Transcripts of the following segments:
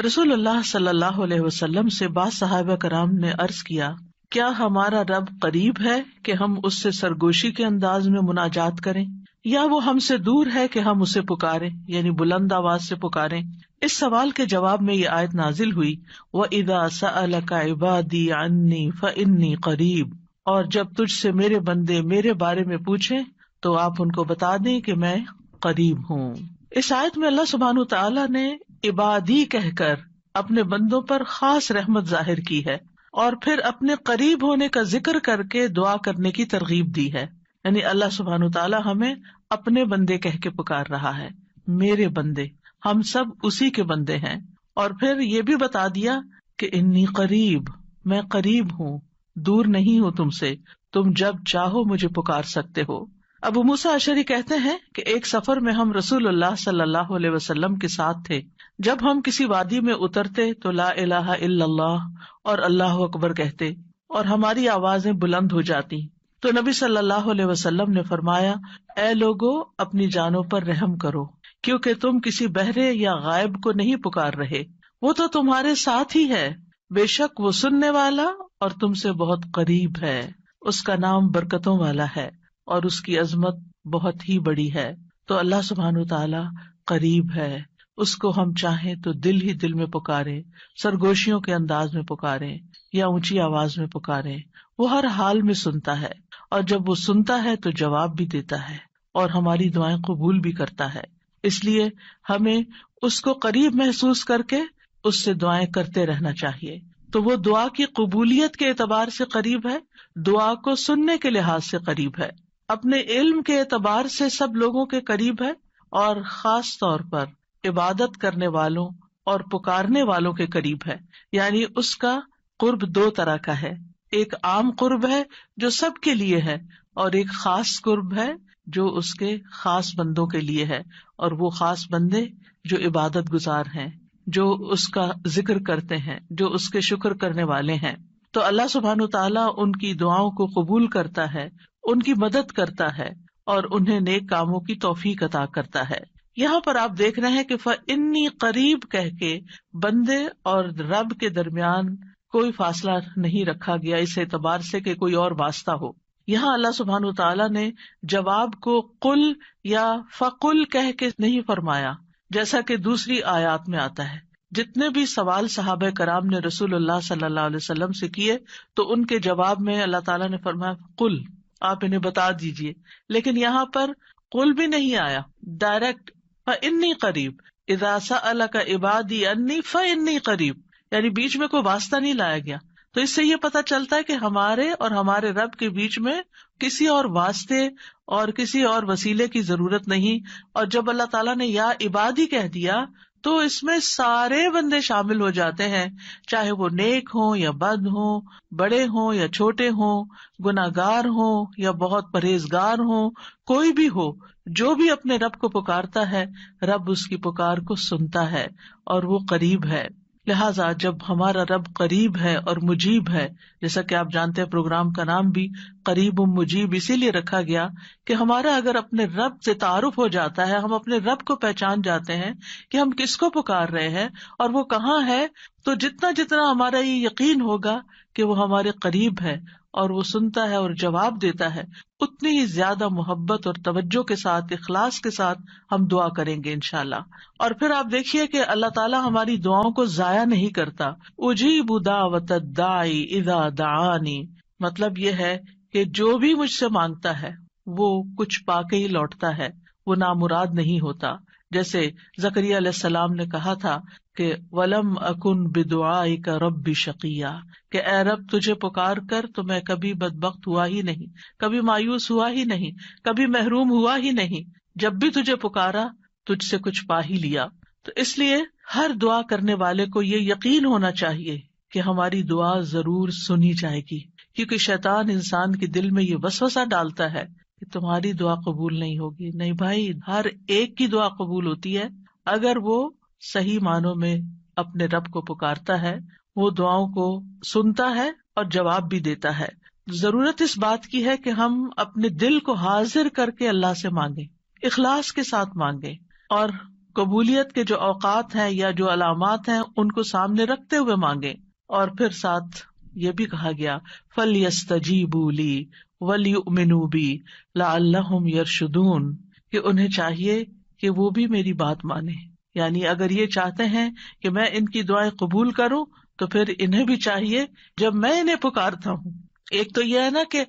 رسول اللہ صلی اللہ علیہ وسلم سے بعض صحابہ کرام نے عرض کیا، کیا ہمارا رب قریب ہے کہ ہم اس سے سرگوشی کے انداز میں مناجات کریں، یا وہ ہم سے دور ہے کہ ہم اسے پکاریں، یعنی بلند آواز سے پکاریں؟ اس سوال کے جواب میں یہ آیت نازل ہوئی، وَإِذَا سَأَلَكَ عِبَادِي عَنِّي فَإِنِّي قَرِيب، اور جب تجھ سے میرے بندے میرے بارے میں پوچھیں تو آپ ان کو بتا دیں کہ میں قریب ہوں۔ اس آیت میں اللہ سبحانہ وتعالیٰ نے عبادی کہہ کر اپنے بندوں پر خاص رحمت ظاہر کی ہے، اور پھر اپنے قریب ہونے کا ذکر کر کے دعا کرنے کی ترغیب دی ہے۔ یعنی اللہ سبحانہ وتعالیٰ ہمیں اپنے بندے کہہ کے پکار رہا ہے، میرے بندے، ہم سب اسی کے بندے ہیں۔ اور پھر یہ بھی بتا دیا کہ انی قریب، میں قریب ہوں، دور نہیں ہوں تم سے، تم جب چاہو مجھے پکار سکتے ہو۔ ابو موسیٰ اشعری کہتے ہیں کہ ایک سفر میں ہم رسول اللہ صلی اللہ علیہ وسلم کے ساتھ تھے۔ جب ہم کسی وادی میں اترتے تو لا الہ الا اللہ اور اللہ اکبر کہتے اور ہماری آوازیں بلند ہو جاتی، تو نبی صلی اللہ علیہ وسلم نے فرمایا، اے لوگو، اپنی جانوں پر رحم کرو، کیونکہ تم کسی بہرے یا غائب کو نہیں پکار رہے، وہ تو تمہارے ساتھ ہی ہے، بے شک وہ سننے والا اور تم سے بہت قریب ہے، اس کا نام برکتوں والا ہے اور اس کی عظمت بہت ہی بڑی ہے۔ تو اللہ سبحانہ وتعالی قریب ہے، اس کو ہم چاہیں تو دل ہی دل میں پکاریں، سرگوشیوں کے انداز میں پکاریں یا اونچی آواز میں پکاریں، وہ ہر حال میں سنتا ہے، اور جب وہ سنتا ہے تو جواب بھی دیتا ہے اور ہماری دعائیں قبول بھی کرتا ہے۔ اس لیے ہمیں اس کو قریب محسوس کر کے اس سے دعائیں کرتے رہنا چاہیے۔ تو وہ دعا کی قبولیت کے اعتبار سے قریب ہے، دعا کو سننے کے لحاظ سے قریب ہے، اپنے علم کے اعتبار سے سب لوگوں کے قریب ہے، اور خاص طور پر عبادت کرنے والوں اور پکارنے والوں کے قریب ہے۔ یعنی اس کا قرب دو طرح کا ہے، ایک عام قرب ہے جو سب کے لیے ہے، اور ایک خاص قرب ہے جو اس کے خاص بندوں کے لیے ہے، اور وہ خاص بندے جو عبادت گزار ہیں، جو اس کا ذکر کرتے ہیں، جو اس کے شکر کرنے والے ہیں۔ تو اللہ سبحانہ تعالیٰ ان کی دعاؤں کو قبول کرتا ہے، ان کی مدد کرتا ہے اور انہیں نیک کاموں کی توفیق عطا کرتا ہے۔ یہاں پر آپ دیکھ رہے ہیں کہ فَإِنِّي قریب کہہ کے بندے اور رب کے درمیان کوئی فاصلہ نہیں رکھا گیا اس اعتبار سے کہ کوئی اور واسطہ ہو۔ یہاں اللہ سبحانہ وتعالیٰ نے جواب کو قل یا فقل کہہ کے نہیں فرمایا، جیسا کہ دوسری آیات میں آتا ہے۔ جتنے بھی سوال صحابہ کرام نے رسول اللہ صلی اللہ علیہ وسلم سے کیے تو ان کے جواب میں اللہ تعالیٰ نے فرمایا قل، آپ انہیں بتا دیجئے، لیکن یہاں پر قل بھی نہیں آیا، ڈائریکٹ فَإِنِّي قریب، اذا سألک عبادی انی فإنی قریب، یعنی بیچ میں کوئی واسطہ نہیں لایا گیا۔ تو اس سے یہ پتہ چلتا ہے کہ ہمارے اور ہمارے رب کے بیچ میں کسی اور واسطے اور کسی اور وسیلے کی ضرورت نہیں۔ اور جب اللہ تعالیٰ نے یا عبادی کہہ دیا تو اس میں سارے بندے شامل ہو جاتے ہیں، چاہے وہ نیک ہوں یا بد ہوں، بڑے ہوں یا چھوٹے ہوں، گناہگار ہوں یا بہت پرہیزگار ہوں، کوئی بھی ہو، جو بھی اپنے رب کو پکارتا ہے، رب اس کی پکار کو سنتا ہے اور وہ قریب ہے۔ لہٰذا جب ہمارا رب قریب ہے اور مجیب ہے، جیسا کہ آپ جانتے ہیں پروگرام کا نام بھی قریب مجیب اسی لیے رکھا گیا کہ ہمارا اگر اپنے رب سے تعارف ہو جاتا ہے، ہم اپنے رب کو پہچان جاتے ہیں کہ ہم کس کو پکار رہے ہیں اور وہ کہاں ہے، تو جتنا جتنا ہمارا یہ یقین ہوگا کہ وہ ہمارے قریب ہے اور وہ سنتا ہے اور جواب دیتا ہے، اتنی ہی زیادہ محبت اور توجہ کے ساتھ، اخلاص کے ساتھ ہم دعا کریں گے انشاءاللہ۔ اور پھر آپ دیکھیے کہ اللہ تعالیٰ ہماری دعاؤں کو ضائع نہیں کرتا۔ اجیب دعوت الداعی اذا دعانی، مطلب یہ ہے کہ جو بھی مجھ سے مانگتا ہے وہ کچھ پا کے ہی لوٹتا ہے، وہ نامراد نہیں ہوتا۔ جیسے زکریا علیہ السلام نے کہا تھا کہ وَلَمْ أَكُنْ بِدُعَائِكَ رَبِّ شَقِيًّا، کہ اے رب تجھے پکار کر تو میں کبھی بدبخت ہوا ہی نہیں، کبھی مایوس ہوا ہی نہیں، کبھی محروم ہوا ہی نہیں، جب بھی تجھے پکارا تجھ سے کچھ پا ہی لیا۔ تو اس لیے ہر دعا کرنے والے کو یہ یقین ہونا چاہیے کہ ہماری دعا ضرور سنی جائے گی، کیونکہ شیطان انسان کے دل میں یہ وسوسہ ڈالتا ہے کہ تمہاری دعا قبول نہیں ہوگی۔ نہیں بھائی، ہر ایک کی دعا قبول ہوتی ہے اگر وہ صحیح معنوں میں اپنے رب کو پکارتا ہے، وہ دعاؤں کو سنتا ہے اور جواب بھی دیتا ہے۔ ضرورت اس بات کی ہے کہ ہم اپنے دل کو حاضر کر کے اللہ سے مانگیں، اخلاص کے ساتھ مانگیں، اور قبولیت کے جو اوقات ہیں یا جو علامات ہیں ان کو سامنے رکھتے ہوئے مانگے. اور پھر ساتھ یہ بھی کہا گیا فَلْيَسْتَجِيبُوا لِي وَلْيُؤْمِنُوا بِي لَعَلَّهُمْ يَرْشُدُونَ، کہ انہیں چاہیے کہ وہ بھی میری بات مانیں. یعنی اگر یہ چاہتے ہیں کہ میں ان کی دعائیں قبول کروں تو پھر انہیں بھی چاہیے جب میں انہیں پکارتا ہوں. ایک تو یہ ہے نا کہ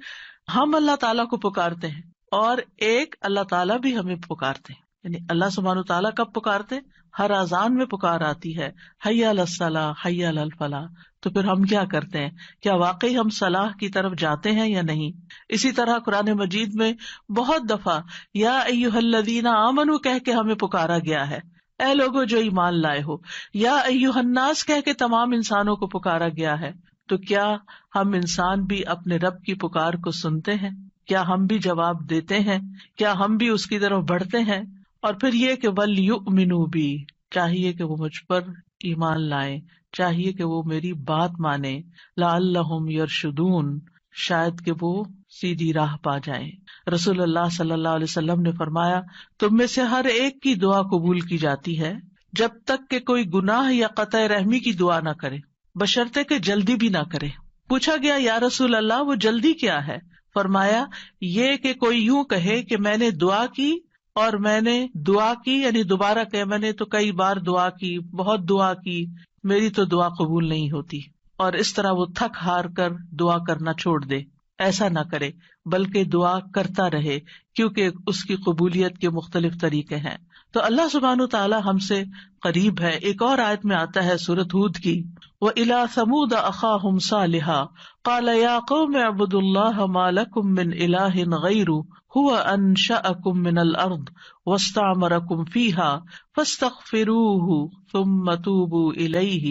ہم اللہ تعالیٰ کو پکارتے ہیں، اور ایک اللہ تعالیٰ بھی ہمیں پکارتے ہیں. یعنی اللہ سبحانہ تعالیٰ کب پکارتے؟ ہر اذان میں پکار آتی ہے، حی علی الصلاح حی علی الفلاح. تو پھر ہم کیا کرتے ہیں؟ کیا واقعی ہم صلاح کی طرف جاتے ہیں یا نہیں؟ اسی طرح قرآن مجید میں بہت دفعہ یا ایھا الذین آمنوا کہہ کے ہمیں پکارا گیا ہے، اے لوگوں جو ایمان لائے ہو. یا ایھا الناس کہہ کے تمام انسانوں کو پکارا گیا ہے. تو کیا ہم انسان بھی اپنے رب کی پکار کو سنتے ہیں؟ کیا ہم بھی جواب دیتے ہیں؟ کیا ہم بھی اس کی طرف بڑھتے ہیں؟ اور پھر یہ کہ وَلْيُؤْمِنُوا بِي، چاہیے کہ وہ مجھ پر ایمان لائیں، چاہیے کہ وہ میری بات مانیں. لَعَلَّهُمْ يَرْشُدُونَ، شاید کہ وہ سیدھی راہ پا جائیں. رسول اللہ صلی اللہ علیہ وسلم نے فرمایا تم میں سے ہر ایک کی دعا قبول کی جاتی ہے جب تک کہ کوئی گناہ یا قطع رحمی کی دعا نہ کرے، بشرطے کہ جلدی بھی نہ کرے. پوچھا گیا یا رسول اللہ وہ جلدی کیا ہے؟ فرمایا یہ کہ کوئی یوں کہے کہ میں نے دعا کی اور میں نے دعا کی، یعنی دوبارہ کہ میں نے تو کئی بار دعا کی، بہت دعا کی، میری تو دعا قبول نہیں ہوتی، اور اس طرح وہ تھک ہار کر دعا کرنا چھوڑ دے. ایسا نہ کرے بلکہ دعا کرتا رہے، کیونکہ اس کی قبولیت کے مختلف طریقے ہیں. تو اللہ سبحانہ تعالیٰ ہم سے قریب ہے. ایک اور آیت میں آتا ہے سورۃ ہود کی، وَإِلَىٰ ثَمُودَ أَخَاهُمْ صَالِحًا قَالَ يَا قَوْمِ اعْبُدُوا اللَّهَ مَا لَكُم مِّنْ إِلَٰهٍ غَيْرُهُ هُوَ أَنشَأَكُم مِّنَ الْأَرْضِ وَاسْتَعْمَرَكُم فِيهَا فَاسْتَغْفِرُوهُ ثُمَّ تُوبُوا إِلَيْهِ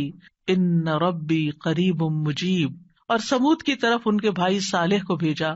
إِنَّ رَبِّي قَرِيبٌ مُّجِيبٌ. اور سمود کی طرف ان کے بھائی صالح کو بھیجا،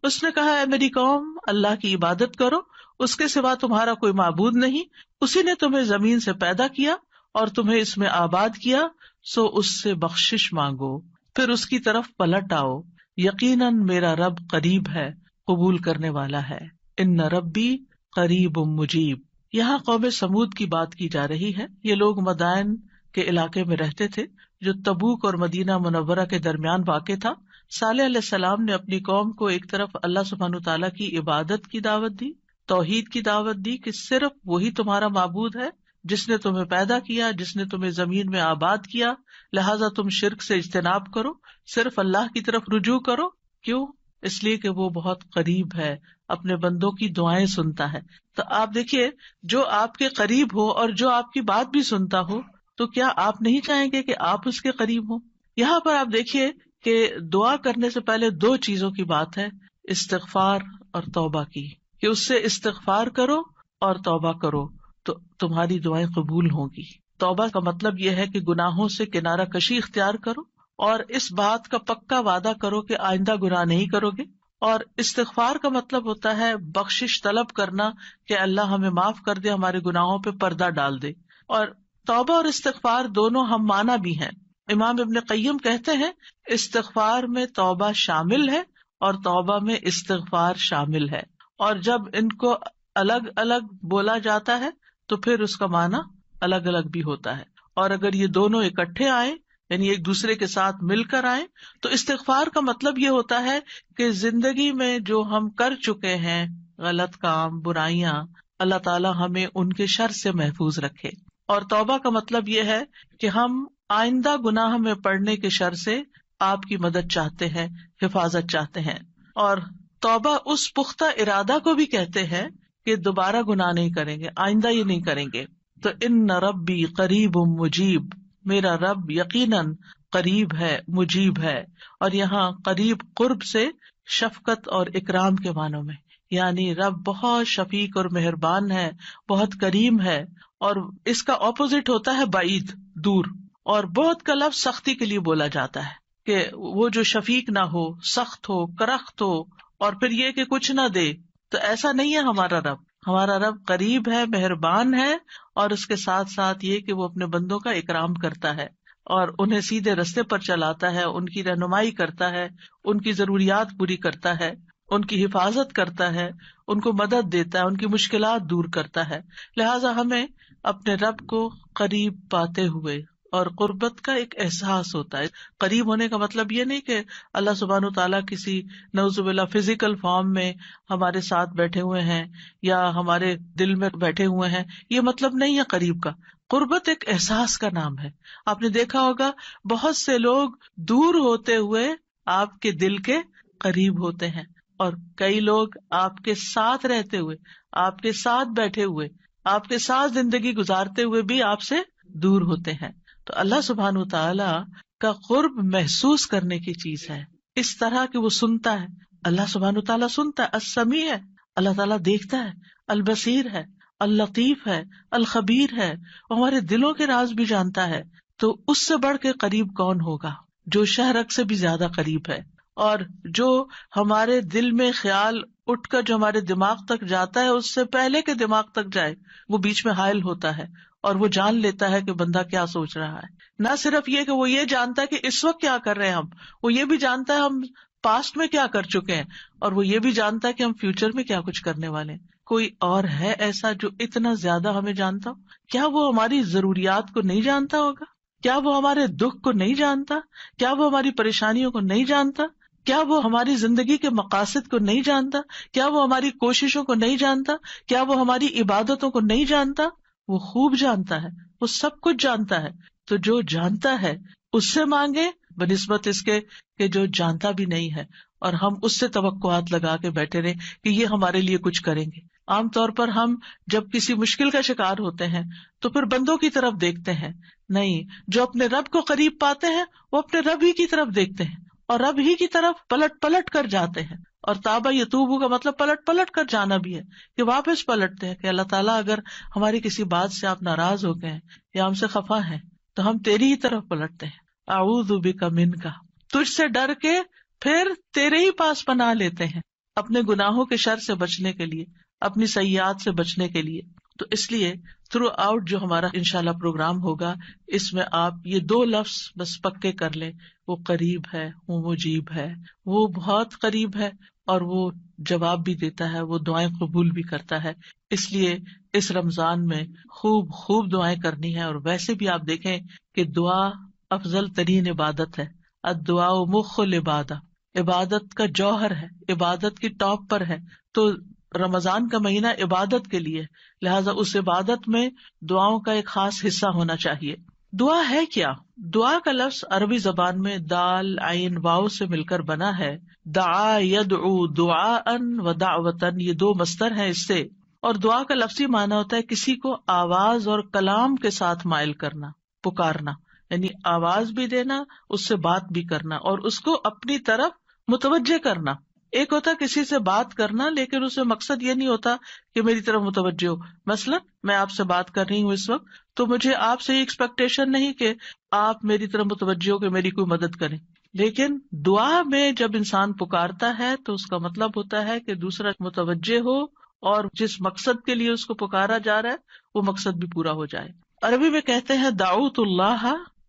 اس نے کہا اے میری قوم اللہ کی عبادت کرو، اس کے سوا تمہارا کوئی معبود نہیں، اسی نے تمہیں زمین سے پیدا کیا اور تمہیں اس میں آباد کیا، سو اس سے بخشش مانگو، پھر اس کی طرف پلٹ آؤ، یقیناً میرا رب قریب ہے، قبول کرنے والا ہے. ان ربی قریب مجیب. یہاں قوم سمود کی بات کی جا رہی ہے. یہ لوگ مدائن کے علاقے میں رہتے تھے جو تبوک اور مدینہ منورہ کے درمیان واقع تھا. صالح علیہ السلام نے اپنی قوم کو ایک طرف اللہ سبحانہ تعالیٰ کی عبادت کی دعوت دی، توحید کی دعوت دی کہ صرف وہی تمہارا معبود ہے جس نے تمہیں پیدا کیا، جس نے تمہیں زمین میں آباد کیا، لہٰذا تم شرک سے اجتناب کرو، صرف اللہ کی طرف رجوع کرو. کیوں؟ اس لیے کہ وہ بہت قریب ہے، اپنے بندوں کی دعائیں سنتا ہے. تو آپ دیکھیے جو آپ کے قریب ہو اور جو آپ کی بات بھی سنتا ہو، تو کیا آپ نہیں چاہیں گے کہ آپ اس کے قریب ہوں؟ یہاں پر آپ دیکھیے کہ دعا کرنے سے پہلے دو چیزوں کی بات ہے، استغفار اور توبہ کی، کہ اس سے استغفار کرو اور توبہ کرو تو تمہاری دعائیں قبول ہوں گی. توبہ کا مطلب یہ ہے کہ گناہوں سے کنارہ کشی اختیار کرو اور اس بات کا پکا وعدہ کرو کہ آئندہ گناہ نہیں کرو گے. اور استغفار کا مطلب ہوتا ہے بخشش طلب کرنا کہ اللہ ہمیں معاف کر دے، ہمارے گناہوں پہ پردہ ڈال دے. اور توبہ اور استغفار دونوں ہم معنی بھی ہیں. امام ابن قیم کہتے ہیں استغفار میں توبہ شامل ہے اور توبہ میں استغفار شامل ہے، اور جب ان کو الگ الگ بولا جاتا ہے تو پھر اس کا معنی الگ الگ بھی ہوتا ہے. اور اگر یہ دونوں اکٹھے آئیں، یعنی ایک دوسرے کے ساتھ مل کر آئیں، تو استغفار کا مطلب یہ ہوتا ہے کہ زندگی میں جو ہم کر چکے ہیں غلط کام، برائیاں، اللہ تعالیٰ ہمیں ان کے شر سے محفوظ رکھے. اور توبہ کا مطلب یہ ہے کہ ہم آئندہ گناہ میں پڑنے کے شر سے آپ کی مدد چاہتے ہیں، حفاظت چاہتے ہیں. اور توبہ اس پختہ ارادہ کو بھی کہتے ہیں کہ دوبارہ گناہ نہیں کریں گے، آئندہ یہ نہیں کریں گے. تو ان ربی قریب مجیب، میرا رب یقیناً قریب ہے، مجیب ہے. اور یہاں قریب قرب سے شفقت اور اکرام کے معنوں میں، یعنی رب بہت شفیق اور مہربان ہے، بہت کریم ہے. اور اس کا اپوزٹ ہوتا ہے بعید، دور. اور بہت کا لفظ سختی کے لیے بولا جاتا ہے کہ وہ جو شفیق نہ ہو، سخت ہو، کرخت ہو، اور پھر یہ کہ کچھ نہ دے. تو ایسا نہیں ہے ہمارا رب. ہمارا رب قریب ہے، مہربان ہے، اور اس کے ساتھ ساتھ یہ کہ وہ اپنے بندوں کا اکرام کرتا ہے اور انہیں سیدھے رستے پر چلاتا ہے، ان کی رہنمائی کرتا ہے، ان کی ضروریات پوری کرتا ہے، ان کی حفاظت کرتا ہے، ان کو مدد دیتا ہے، ان کی مشکلات دور کرتا ہے. لہٰذا ہمیں اپنے رب کو قریب پاتے ہوئے، اور قربت کا ایک احساس ہوتا ہے. قریب ہونے کا مطلب یہ نہیں کہ اللہ سبحانہ وتعالیٰ کسی نعوذ باللہ فزیکل فارم میں ہمارے ساتھ بیٹھے ہوئے ہیں یا ہمارے دل میں بیٹھے ہوئے ہیں، یہ مطلب نہیں ہے قریب کا. قربت ایک احساس کا نام ہے. آپ نے دیکھا ہوگا بہت سے لوگ دور ہوتے ہوئے آپ کے دل کے قریب ہوتے ہیں، اور کئی لوگ آپ کے ساتھ رہتے ہوئے، آپ کے ساتھ بیٹھے ہوئے، آپ کے ساتھ زندگی گزارتے ہوئے بھی آپ سے دور ہوتے ہیں. تو اللہ سبحانہ وتعالی کا قرب محسوس کرنے کی چیز ہے، اس طرح کہ وہ سنتا ہے. اللہ سبحانہ وتعالی سنتا ہے، السمیع ہے، اللہ تعالیٰ دیکھتا ہے، البصیر ہے، اللطیف ہے، الخبیر ہے، وہ ہمارے دلوں کے راز بھی جانتا ہے. تو اس سے بڑھ کے قریب کون ہوگا جو شہرک سے بھی زیادہ قریب ہے، اور جو ہمارے دل میں خیال اٹھ کر جو ہمارے دماغ تک جاتا ہے اس سے پہلے کہ دماغ تک جائے وہ بیچ میں حائل ہوتا ہے اور وہ جان لیتا ہے کہ بندہ کیا سوچ رہا ہے. نہ صرف یہ کہ وہ یہ جانتا ہے کہ اس وقت کیا کر رہے ہیں ہم، وہ یہ بھی جانتا ہے ہم پاسٹ میں کیا کر چکے ہیں، اور وہ یہ بھی جانتا ہے کہ ہم فیوچر میں کیا کچھ کرنے والے ہیں. کوئی اور ہے ایسا جو اتنا زیادہ ہمیں جانتا ہو؟ کیا وہ ہماری ضروریات کو نہیں جانتا ہوگا؟ کیا وہ ہمارے دکھ کو نہیں جانتا؟ کیا وہ ہماری پریشانیوں کو نہیں جانتا؟ کیا وہ ہماری زندگی کے مقاصد کو نہیں جانتا؟ کیا وہ ہماری کوششوں کو نہیں جانتا؟ کیا وہ ہماری عبادتوں کو نہیں جانتا؟ وہ خوب جانتا ہے، وہ سب کچھ جانتا ہے. تو جو جانتا ہے اس سے مانگے بنسبت اس کے کہ جو جانتا بھی نہیں ہے اور ہم اس سے توقعات لگا کے بیٹھے رہے کہ یہ ہمارے لیے کچھ کریں گے. عام طور پر ہم جب کسی مشکل کا شکار ہوتے ہیں تو پھر بندوں کی طرف دیکھتے ہیں، نہیں، جو اپنے رب کو قریب پاتے ہیں وہ اپنے رب ہی کی طرف دیکھتے ہیں اور رب ہی کی طرف پلٹ پلٹ کر جاتے ہیں. اور تابا یتوبو کا مطلب پلٹ پلٹ کر جانا بھی ہے کہ واپس پلٹتے ہیں کہ اللہ تعالیٰ اگر ہماری کسی بات سے آپ ناراض ہو گئے ہیں یا ہم سے خفا ہیں تو ہم تیری ہی طرف پلٹتے ہیں. اعوذ بک منک، تجھ سے ڈر کے پھر تیرے ہی پاس پناہ لیتے ہیں اپنے گناہوں کے شر سے بچنے کے لیے، اپنی سیئات سے بچنے کے لیے. تو اس لیے تھرو آؤٹ جو ہمارا انشاءاللہ پروگرام ہوگا اس میں آپ یہ 2 لفظ بس پکے کر لیں، وہ قریب ہے، وہ مجیب ہے، وہ بہت قریب ہے اور وہ جواب بھی دیتا ہے، وہ دعائیں قبول بھی کرتا ہے. اس لیے اس رمضان میں خوب خوب دعائیں کرنی ہے. اور ویسے بھی آپ دیکھیں کہ دعا افضل ترین عبادت ہے. الدعاء مخ العبادہ، عبادت کا جوہر ہے، عبادت کی ٹاپ پر ہے. تو رمضان کا مہینہ عبادت کے لیے، لہٰذا اس عبادت میں دعاؤں کا ایک خاص حصہ ہونا چاہیے. دعا ہے کیا؟ دعا کا لفظ عربی زبان میں دال عین واو سے مل کر بنا ہے. دعا یدعو دعاء و دعوتن، یہ 2 مصدر ہیں اس سے. اور دعا کا لفظی معنی ہوتا ہے کسی کو آواز اور کلام کے ساتھ مائل کرنا، پکارنا، یعنی آواز بھی دینا، اس سے بات بھی کرنا اور اس کو اپنی طرف متوجہ کرنا. ایک ہوتا کسی سے بات کرنا لیکن اس میں مقصد یہ نہیں ہوتا کہ میری طرف متوجہ ہو. مثلا میں آپ سے بات کر رہی ہوں اس وقت تو مجھے آپ سے یہ ایکسپیکٹیشن نہیں کہ آپ میری طرف متوجہ ہو کہ میری کوئی مدد کریں. لیکن دعا میں جب انسان پکارتا ہے تو اس کا مطلب ہوتا ہے کہ دوسرا متوجہ ہو اور جس مقصد کے لیے اس کو پکارا جا رہا ہے وہ مقصد بھی پورا ہو جائے. عربی میں کہتے ہیں دعوت اللہ،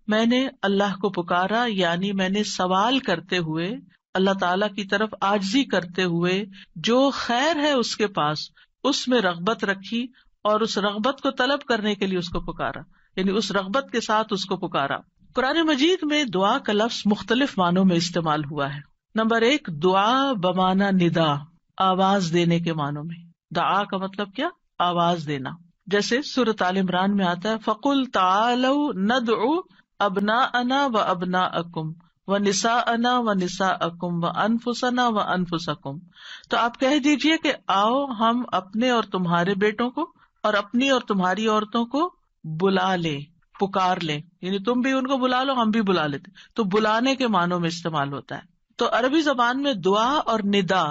میں نے اللہ کو پکارا، یعنی میں نے سوال کرتے ہوئے، اللہ تعالیٰ کی طرف عاجزی کرتے ہوئے، جو خیر ہے اس کے پاس اس میں رغبت رکھی اور اس رغبت کو طلب کرنے کے لیے اس کو پکارا، یعنی اس رغبت کے ساتھ اس کو پکارا. قرآن مجید میں دعا کا لفظ مختلف معنوں میں استعمال ہوا ہے. نمبر 1 دعا بمعنی ندا، آواز دینے کے معنوں میں. دعا کا مطلب کیا؟ آواز دینا. جیسے سورۃ آل عمران میں آتا ہے فَقُلْ تَعَالَوْا نَدْعُ أَبْنَاءَنَا وَأَبْنَاءَكُمْ وَنِسَاءَنَا وَنِسَاءَكُمْ وَأَنفُسَنَا وَأَنفُسَكُمْ. تو آپ کہہ دیجئے کہ آؤ ہم اپنے اور تمہارے بیٹوں کو اور اپنی اور تمہاری عورتوں کو بلا لیں، پکار لیں، یعنی تم بھی ان کو بلا لو ہم بھی بلا لیتے. تو بلانے کے معنوں میں استعمال ہوتا ہے. تو عربی زبان میں دعا اور ندا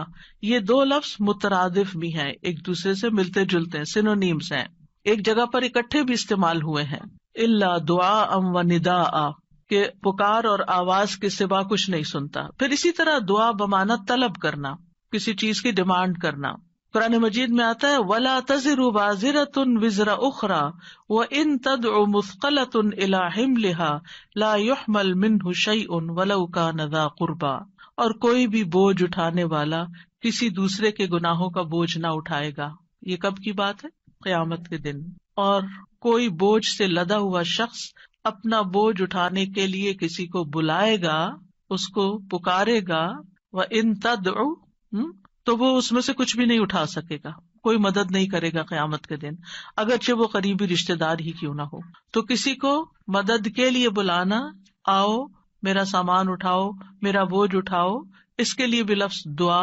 یہ 2 لفظ مترادف بھی ہیں، ایک دوسرے سے ملتے جلتے ہیں، سینونیمز ہیں، ایک جگہ پر اکٹھے بھی استعمال ہوئے ہیں. الا دعاء و نداء، کہ پکار اور آواز کے سوا کچھ نہیں سنتا. پھر اسی طرح دعا بمعنی طلب کرنا، کسی چیز کی ڈیمانڈ کرنا. قرآن مجید میں آتا ہے وَلَا تَزِرُ وَازِرَةٌ وِزْرَ أُخْرَى وَإِن تَدْعُ مُثْقَلَةٌ إِلَىٰ حِمْلِهَا لَا يُحْمَلْ مِنْهُ شَيْءٌ وَلَوْ كَانَ ذَا قُرْبَىٰ. اور کوئی بھی بوجھ اٹھانے والا کسی دوسرے کے گناہوں کا بوجھ نہ اٹھائے گا. یہ کب کی بات ہے؟ قیامت کے دن. اور کوئی بوجھ سے لدا ہوا شخص اپنا بوجھ اٹھانے کے لیے کسی کو بلائے گا، اس کو پکارے گا، وَإِن تَدْعُ تو وہ اس میں سے کچھ بھی نہیں اٹھا سکے گا، کوئی مدد نہیں کرے گا قیامت کے دن، اگرچہ وہ قریبی رشتے دار ہی کیوں نہ ہو۔ تو کسی کو مدد کے لیے بلانا، آؤ میرا سامان اٹھاؤ، میرا بوجھ اٹھاؤ، اس کے لیے بھی لفظ دعا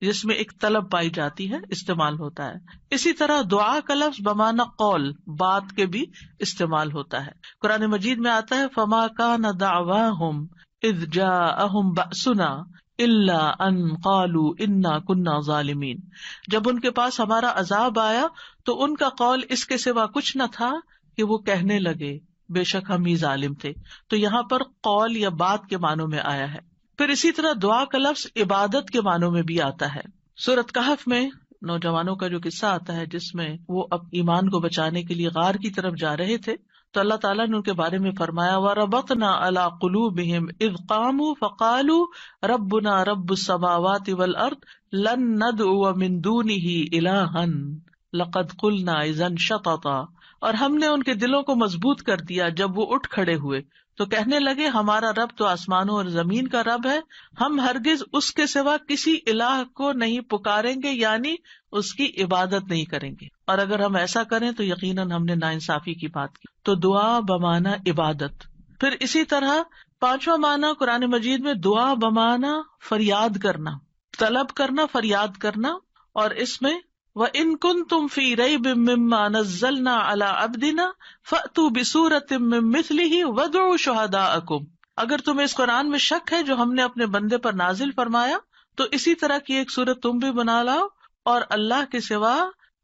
جس میں ایک طلب پائی جاتی ہے استعمال ہوتا ہے۔ اسی طرح دعا کا لفظ بمعنی قول، بات کے بھی استعمال ہوتا ہے۔ قرآن مجید میں آتا ہے فَمَا كَانَ دَعْوَاهُمْ إِذْ جَاءَهُمْ بَأْسُنَا إِلَّا أَن قَالُوا إِنَّا كُنَّا ظَالِمِينَ، جب ان کے پاس ہمارا عذاب آیا تو ان کا قول اس کے سوا کچھ نہ تھا کہ وہ کہنے لگے بے شک ہم ہی ظالم تھے۔ تو یہاں پر قول یا بات کے معنوں میں آیا ہے۔ پھر اسی طرح دعا کا لفظ عبادت کے معنوں میں بھی آتا ہے۔ سورۃ کہف میں نوجوانوں کا جو قصہ آتا ہے جس میں وہ اب ایمان کو بچانے کے لیے غار کی طرف جا رہے تھے، تو اللہ تعالیٰ نے ان کے بارے میں فرمایا وَرَبَطْنَا عَلَىٰ قُلُوبِهِمْ إِذْ قَامُوا فَقَالُوا رَبُّنَا رَبُّ السَّمَاوَاتِ وَالْأَرْضِ لَن نَّدْعُوَ مِن دُونِهِ إِلَٰهًا لَقَدْ قُلْنَا إِذًا شَطَطًا، اور ہم نے ان کے دلوں کو مضبوط کر دیا جب وہ اٹھ کھڑے ہوئے تو کہنے لگے ہمارا رب تو آسمانوں اور زمین کا رب ہے، ہم ہرگز اس کے سوا کسی الہ کو نہیں پکاریں گے، یعنی اس کی عبادت نہیں کریں گے، اور اگر ہم ایسا کریں تو یقیناً ہم نے ناانصافی کی بات کی۔ تو دعا بمعنی عبادت۔ پھر اسی طرح پانچواں معنی قرآن مجید میں دعا بمعنی فریاد کرنا، طلب کرنا، فریاد کرنا، اور اس میں وَإِن كُنتُمْ فِي رَيْبٍ مِّمَّا نَزَّلْنَا عَلَىٰ عَبْدِنَا فَأْتُوا بِسُورَةٍ مِّن مِّثْلِهِ وَادْعُوا شُهَدَاءَكُمْ، اگر تمہیں اس قرآن میں شک ہے جو ہم نے اپنے بندے پر نازل فرمایا تو اسی طرح کی ایک سورت تم بھی بنا لاؤ اور اللہ کے سوا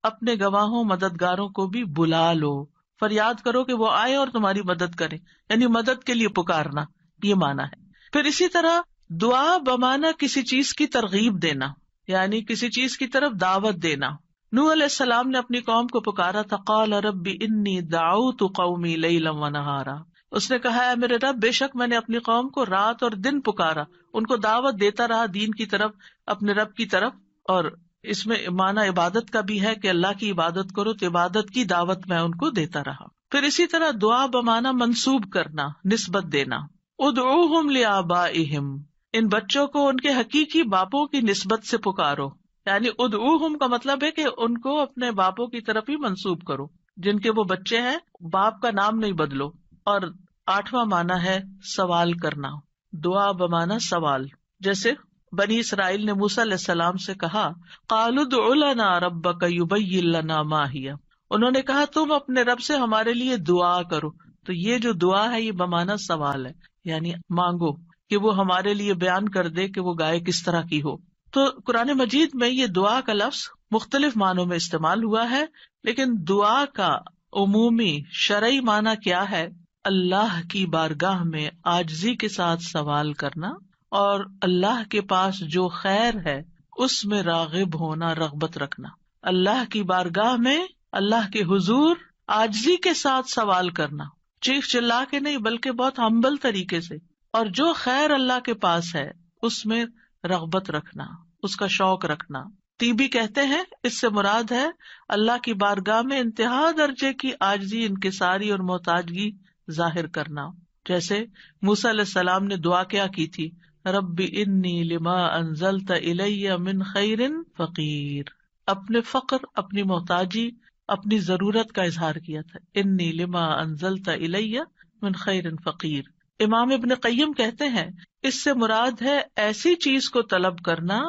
اپنے گواہوں مددگاروں کو بھی بلا لو، فریاد کرو کہ وہ آئے اور تمہاری مدد کریں، یعنی مدد کے لیے پکارنا، یہ معنی ہے۔ پھر اسی طرح دعا بمعنی کسی چیز کی ترغیب دینا، یعنی کسی چیز کی طرف دعوت دینا۔ نوح علیہ السلام نے اپنی قوم کو پکارا تھا، قال رب انی دعوت قومی لیلا ونہارا، اس نے کہا ہے میرے رب بے شک میں نے اپنی قوم کو رات اور دن پکارا، ان کو دعوت دیتا رہا دین کی طرف، اپنے رب کی طرف۔ اور اس میں معنی عبادت کا بھی ہے کہ اللہ کی عبادت کرو تو عبادت کی دعوت میں ان کو دیتا رہا۔ پھر اسی طرح دعا بمعنی منسوب کرنا، نسبت دینا، ادعوہم لآبائہم، ان بچوں کو ان کے حقیقی باپوں کی نسبت سے پکارو، یعنی ادعوہم کا مطلب ہے کہ ان کو اپنے باپوں کی طرف ہی منسوب کرو، جن کے وہ بچے ہیں باپ کا نام نہیں بدلو۔ اور آٹھواں معنی ہے سوال کرنا، دعا بمعنی سوال، جیسے بنی اسرائیل نے موسیٰ علیہ السلام سے کہا قالوا ادع لنا ربک یبین لنا ما ہی، انہوں نے کہا تم اپنے رب سے ہمارے لیے دعا کرو۔ تو یہ جو دعا ہے یہ بمعنی سوال ہے، یعنی مانگو کہ وہ ہمارے لیے بیان کر دے کہ وہ گائے کس طرح کی ہو۔ تو قرآن مجید میں یہ دعا کا لفظ مختلف معنوں میں استعمال ہوا ہے، لیکن دعا کا عمومی شرعی معنی کیا ہے؟ اللہ کی بارگاہ میں عاجزی کے ساتھ سوال کرنا اور اللہ کے پاس جو خیر ہے اس میں راغب ہونا، رغبت رکھنا۔ اللہ کی بارگاہ میں اللہ کے حضور عاجزی کے ساتھ سوال کرنا، چیخ چلا کے نہیں بلکہ بہت ہمبل طریقے سے، اور جو خیر اللہ کے پاس ہے اس میں رغبت رکھنا، اس کا شوق رکھنا۔ طیبی کہتے ہیں اس سے مراد ہے اللہ کی بارگاہ میں انتہا درجے کی عاجزی، انکساری اور محتاجگی ظاہر کرنا۔ جیسے موسیٰ علیہ السلام نے دعا کیا کی تھی، رب انی لما انزلت الی من خیر فقیر، اپنے فقر، اپنی محتاجی، اپنی ضرورت کا اظہار کیا تھا، انی لما انزلت الی من خیر فقیر۔ امام ابن قیم کہتے ہیں اس سے مراد ہے ایسی چیز کو طلب کرنا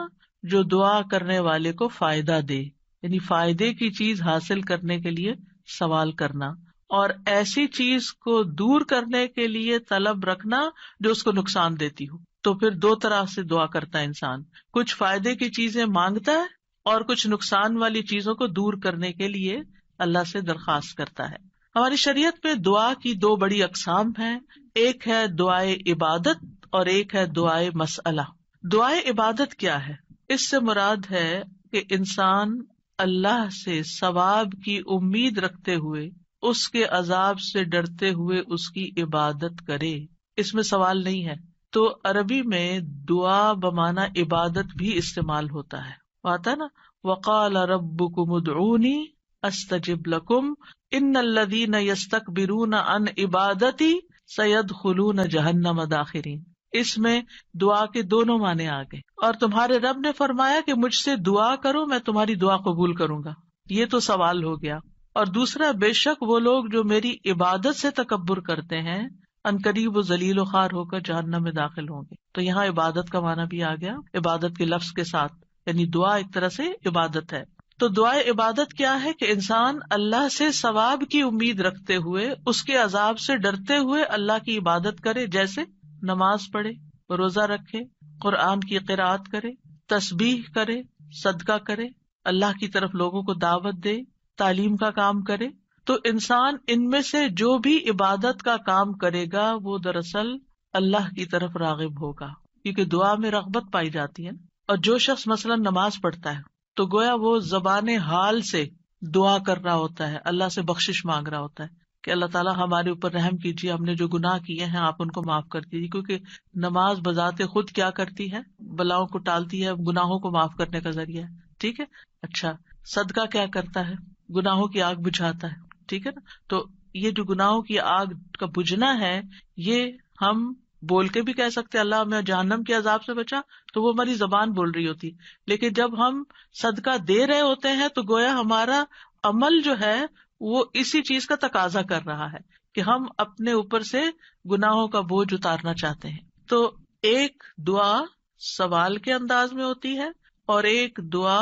جو دعا کرنے والے کو فائدہ دے، یعنی فائدے کی چیز حاصل کرنے کے لیے سوال کرنا، اور ایسی چیز کو دور کرنے کے لیے طلب رکھنا جو اس کو نقصان دیتی ہو۔ تو پھر دو طرح سے دعا کرتا ہے انسان، کچھ فائدے کی چیزیں مانگتا ہے اور کچھ نقصان والی چیزوں کو دور کرنے کے لیے اللہ سے درخواست کرتا ہے۔ ہماری شریعت میں دعا کی دو بڑی اقسام ہیں، ایک ہے دعائے عبادت اور ایک ہے دعائے مسئلہ۔ دعائے عبادت کیا ہے؟ اس سے مراد ہے کہ انسان اللہ سے ثواب کی امید رکھتے ہوئے، اس کے عذاب سے ڈرتے ہوئے اس کی عبادت کرے، اس میں سوال نہیں ہے۔ تو عربی میں دعا بمعنی عبادت بھی استعمال ہوتا ہے، آتا نا وقال ربکم ادعونی استجب لکم ان الذین یستکبرون عن عبادتی سیدخلون جہنم داخرین. اس میں دعا کے دونوں معنی آ گئے. اور تمہارے رب نے فرمایا کہ مجھ سے دعا کرو میں تمہاری دعا قبول کروں گا. یہ تو سوال ہو گیا. اور دوسرا، بے شک وہ لوگ جو میری عبادت سے تکبر کرتے ہیں عنقریب و ذلیل و خوار ہو کر جہنم میں داخل ہوں گے. تو یہاں عبادت کا معنی بھی آ گیا عبادت کے لفظ کے ساتھ، یعنی دعا ایک طرح سے عبادت ہے. تو دعائے عبادت کیا ہے کہ انسان اللہ سے ثواب کی امید رکھتے ہوئے اس کے عذاب سے ڈرتے ہوئے اللہ کی عبادت کرے، جیسے نماز پڑھے، روزہ رکھے، قرآن کی قرأت کرے، تسبیح کرے، صدقہ کرے، اللہ کی طرف لوگوں کو دعوت دے، تعلیم کا کام کرے. تو انسان ان میں سے جو بھی عبادت کا کام کرے گا وہ دراصل اللہ کی طرف راغب ہوگا، کیونکہ دعا میں رغبت پائی جاتی ہے. اور جو شخص مثلا نماز پڑھتا ہے تو گویا وہ زبان حال سے دعا کر رہا ہوتا ہے، اللہ سے بخشش مانگ رہا ہوتا ہے کہ اللہ تعالیٰ ہمارے اوپر رحم کیجیے، ہم نے جو گناہ کیے ہیں آپ ان کو معاف کر دیجیے. کیونکہ نماز بذات خود کیا کرتی ہے؟ بلاؤں کو ٹالتی ہے، گناہوں کو معاف کرنے کا ذریعہ ہے. ٹھیک ہے. اچھا، صدقہ کیا کرتا ہے؟ گناہوں کی آگ بجھاتا ہے. ٹھیک ہے نا. تو یہ جو گناہوں کی آگ کا بجھنا ہے، یہ ہم بول کے بھی کہہ سکتے اللہ ہمیں جہنم کے عذاب سے بچا، تو وہ ہماری زبان بول رہی ہوتی. لیکن جب ہم صدقہ دے رہے ہوتے ہیں تو گویا ہمارا عمل جو ہے وہ اسی چیز کا تقاضا کر رہا ہے کہ ہم اپنے اوپر سے گناہوں کا بوجھ اتارنا چاہتے ہیں. تو ایک دعا سوال کے انداز میں ہوتی ہے اور ایک دعا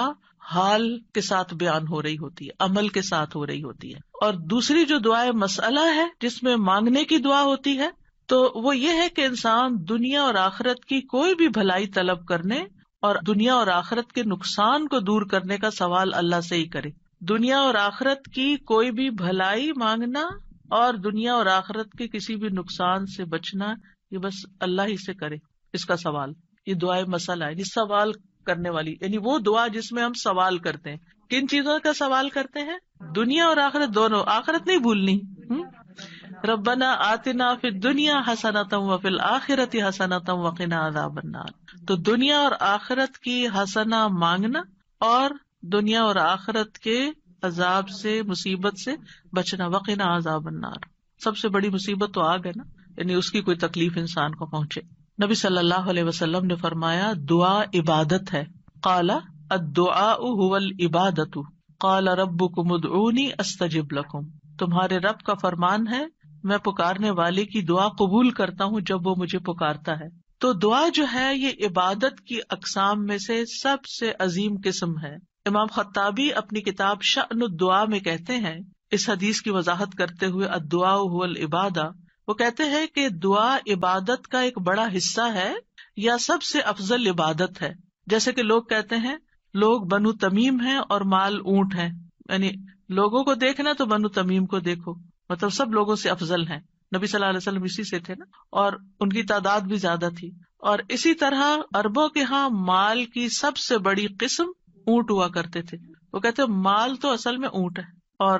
حال کے ساتھ بیان ہو رہی ہوتی ہے، عمل کے ساتھ ہو رہی ہوتی ہے. اور دوسری جو دعائیں مسئلہ ہے جس میں مانگنے کی دعا ہوتی ہے، تو وہ یہ ہے کہ انسان دنیا اور آخرت کی کوئی بھی بھلائی طلب کرنے اور دنیا اور آخرت کے نقصان کو دور کرنے کا سوال اللہ سے ہی کرے. دنیا اور آخرت کی کوئی بھی بھلائی مانگنا اور دنیا اور آخرت کے کسی بھی نقصان سے بچنا، یہ بس اللہ ہی سے کرے اس کا سوال. یہ دعائیں مسئلہ ہے، یہ سوال کرنے والی، یعنی وہ دعا جس میں ہم سوال کرتے ہیں. کن چیزوں کا سوال کرتے ہیں؟ دنیا اور آخرت دونوں. آخرت نہیں بھولنی. ربنا آتنا فی الدنیا حسنۃ وفی الآخرۃ حسنۃ وقنا عذاب النار. تو دنیا اور آخرت کی حسنہ مانگنا اور دنیا اور آخرت کے عذاب سے، مصیبت سے بچنا. وقنا عذاب النار، سب سے بڑی مصیبت تو آگ ہے نا، یعنی اس کی کوئی تکلیف انسان کو پہنچے. نبی صلی اللہ علیہ وسلم نے فرمایا دعا عبادت ہے. قال الدعاء هو العبادۃ قال ربکم ادعونی استجب لکم. تمہارے رب کا فرمان ہے میں پکارنے والے کی دعا قبول کرتا ہوں جب وہ مجھے پکارتا ہے. تو دعا جو ہے یہ عبادت کی اقسام میں سے سب سے عظیم قسم ہے. امام خطابی اپنی کتاب شأن الدعاء میں کہتے ہیں، اس حدیث کی وضاحت کرتے ہوئے الدعاء هو العبادہ، وہ کہتے ہیں کہ دعا عبادت کا ایک بڑا حصہ ہے یا سب سے افضل عبادت ہے. جیسے کہ لوگ کہتے ہیں لوگ بنو تمیم ہیں اور مال اونٹ ہیں، یعنی لوگوں کو دیکھنا تو بنو تمیم کو دیکھو، مطلب سب لوگوں سے افضل ہیں. نبی صلی اللہ علیہ وسلم اسی سے تھے نا، اور ان کی تعداد بھی زیادہ تھی. اور اسی طرح عربوں کے ہاں مال کی سب سے بڑی قسم اونٹ ہوا کرتے تھے. وہ کہتے مال تو اصل میں اونٹ ہے اور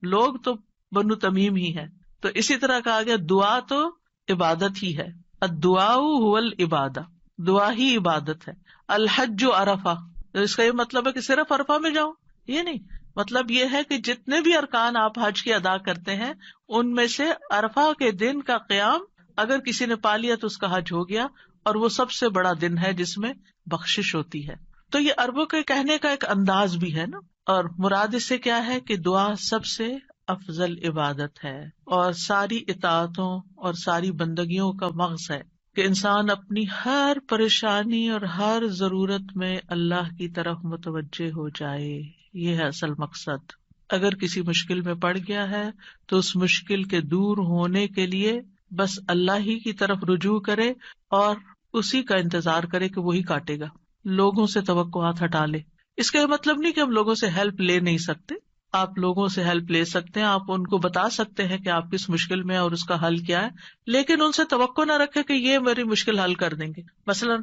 لوگ تو بنو تمیم ہی ہے. تو اسی طرح کہا گیا دعا تو عبادت ہی ہے. الدعاء هو العبادہ، دعا ہی عبادت ہے. الحج عرفہ، اس کا یہ مطلب ہے کہ صرف عرفہ میں جاؤ، یہ نہیں. مطلب یہ ہے کہ جتنے بھی ارکان آپ حج کے ادا کرتے ہیں ان میں سے عرفہ کے دن کا قیام اگر کسی نے پا لیا تو اس کا حج ہو گیا، اور وہ سب سے بڑا دن ہے جس میں بخشش ہوتی ہے. تو یہ عربوں کے کہنے کا ایک انداز بھی ہے نا. اور مراد اس سے کیا ہے کہ دعا سب سے افضل عبادت ہے اور ساری اطاعتوں اور ساری بندگیوں کا مغز ہے کہ انسان اپنی ہر پریشانی اور ہر ضرورت میں اللہ کی طرف متوجہ ہو جائے. یہ ہے اصل مقصد. اگر کسی مشکل میں پڑ گیا ہے تو اس مشکل کے دور ہونے کے لیے بس اللہ ہی کی طرف رجوع کرے اور اسی کا انتظار کرے کہ وہی کاٹے گا. لوگوں سے توقعات ہٹا لے. اس کا یہ مطلب نہیں کہ ہم لوگوں سے ہیلپ لے نہیں سکتے، آپ لوگوں سے ہیلپ لے سکتے ہیں، آپ ان کو بتا سکتے ہیں کہ آپ کس مشکل میں اور اس کا حل کیا ہے، لیکن ان سے توقع نہ رکھے کہ یہ میری مشکل حل کر دیں گے. مثلا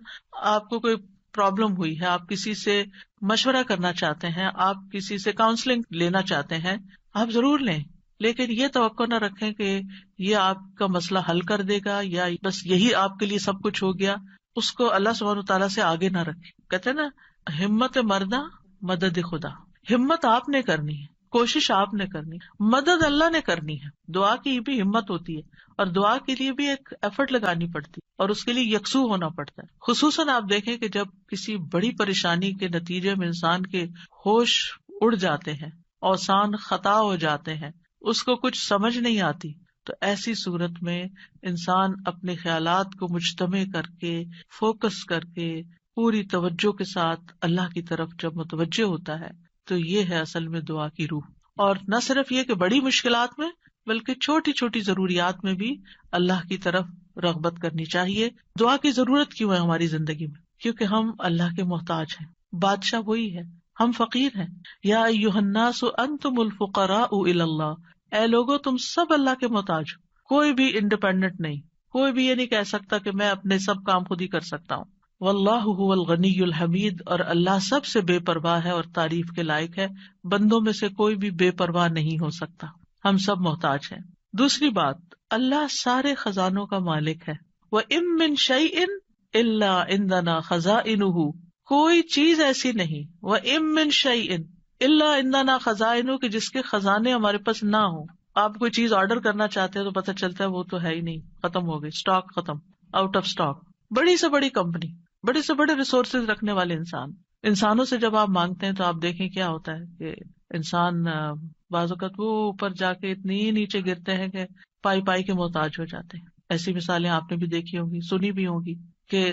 آپ کو کوئی پرابلم ہوئی ہے، آپ کسی سے مشورہ کرنا چاہتے ہیں، آپ کسی سے کاؤنسلنگ لینا چاہتے ہیں، آپ ضرور لیں، لیکن یہ توقع نہ رکھیں کہ یہ آپ کا مسئلہ حل کر دے گا یا بس یہی آپ کے لیے سب کچھ ہو گیا. اس کو اللہ سبحانہ وتعالیٰ سے آگے نہ رکھیں. کہتے ہیں نا ہمت مردہ مدد خدا. ہمت آپ نے کرنی ہے، کوشش آپ نے کرنی، مدد اللہ نے کرنی ہے. دعا کی بھی ہمت ہوتی ہے اور دعا کے لیے بھی ایک ایفرٹ لگانی پڑتی ہے اور اس کے لیے یکسو ہونا پڑتا ہے. خصوصاً آپ دیکھیں کہ جب کسی بڑی پریشانی کے نتیجے میں انسان کے ہوش اڑ جاتے ہیں، اوسان خطا ہو جاتے ہیں، اس کو کچھ سمجھ نہیں آتی، تو ایسی صورت میں انسان اپنے خیالات کو مجتمع کر کے، فوکس کر کے، پوری توجہ کے ساتھ اللہ کی طرف جب متوجہ ہوتا ہے تو یہ ہے اصل میں دعا کی روح. اور نہ صرف یہ کہ بڑی مشکلات میں بلکہ چھوٹی چھوٹی ضروریات میں بھی اللہ کی طرف رغبت کرنی چاہیے. دعا کی ضرورت کیوں ہے ہماری زندگی میں؟ کیونکہ ہم اللہ کے محتاج ہیں، بادشاہ وہی ہے، ہم فقیر ہیں. یا ایھا الناس انتم الفقراء الی اللہ، اے لوگو تم سب اللہ کے محتاج ہو. کوئی بھی انڈیپینڈنٹ نہیں، کوئی بھی یہ نہیں کہہ سکتا کہ میں اپنے سب کام خود ہی کر سکتا ہوں. واللہ هو الغنی الحمید، اور اللہ سب سے بے پرواہ ہے اور تعریف کے لائق ہے. بندوں میں سے کوئی بھی بے پرواہ نہیں ہو سکتا، ہم سب محتاج ہیں. دوسری بات، اللہ سارے خزانوں کا مالک ہے. وَإِن مِّن شَيْءٍ إِلَّا عِندَنَا خَزَائِنُهُ، کوئی چیز ایسی نہیں، وَإِن مِّن شَيْءٍ إِلَّا عِندَنَا خَزَائِنُهُ، کہ جس کے خزانے ہمارے پاس نہ ہوں. آپ کوئی چیز آرڈر کرنا چاہتے ہیں تو پتہ چلتا ہے وہ تو ہے ہی نہیں، ختم ہو گئی، اسٹاک ختم، آؤٹ آف اسٹاک. بڑی سے بڑی کمپنی، بڑے سے بڑے ریسورسز رکھنے والے انسانوں سے جب آپ مانگتے ہیں تو آپ دیکھیں کیا ہوتا ہے کہ انسان بعض اوقات وہ اوپر جا کے اتنی نیچے گرتے ہیں کہ پائی پائی کے محتاج ہو جاتے ہیں. ایسی مثالیں آپ نے بھی دیکھی ہوں گی، سنی بھی ہوں گی کہ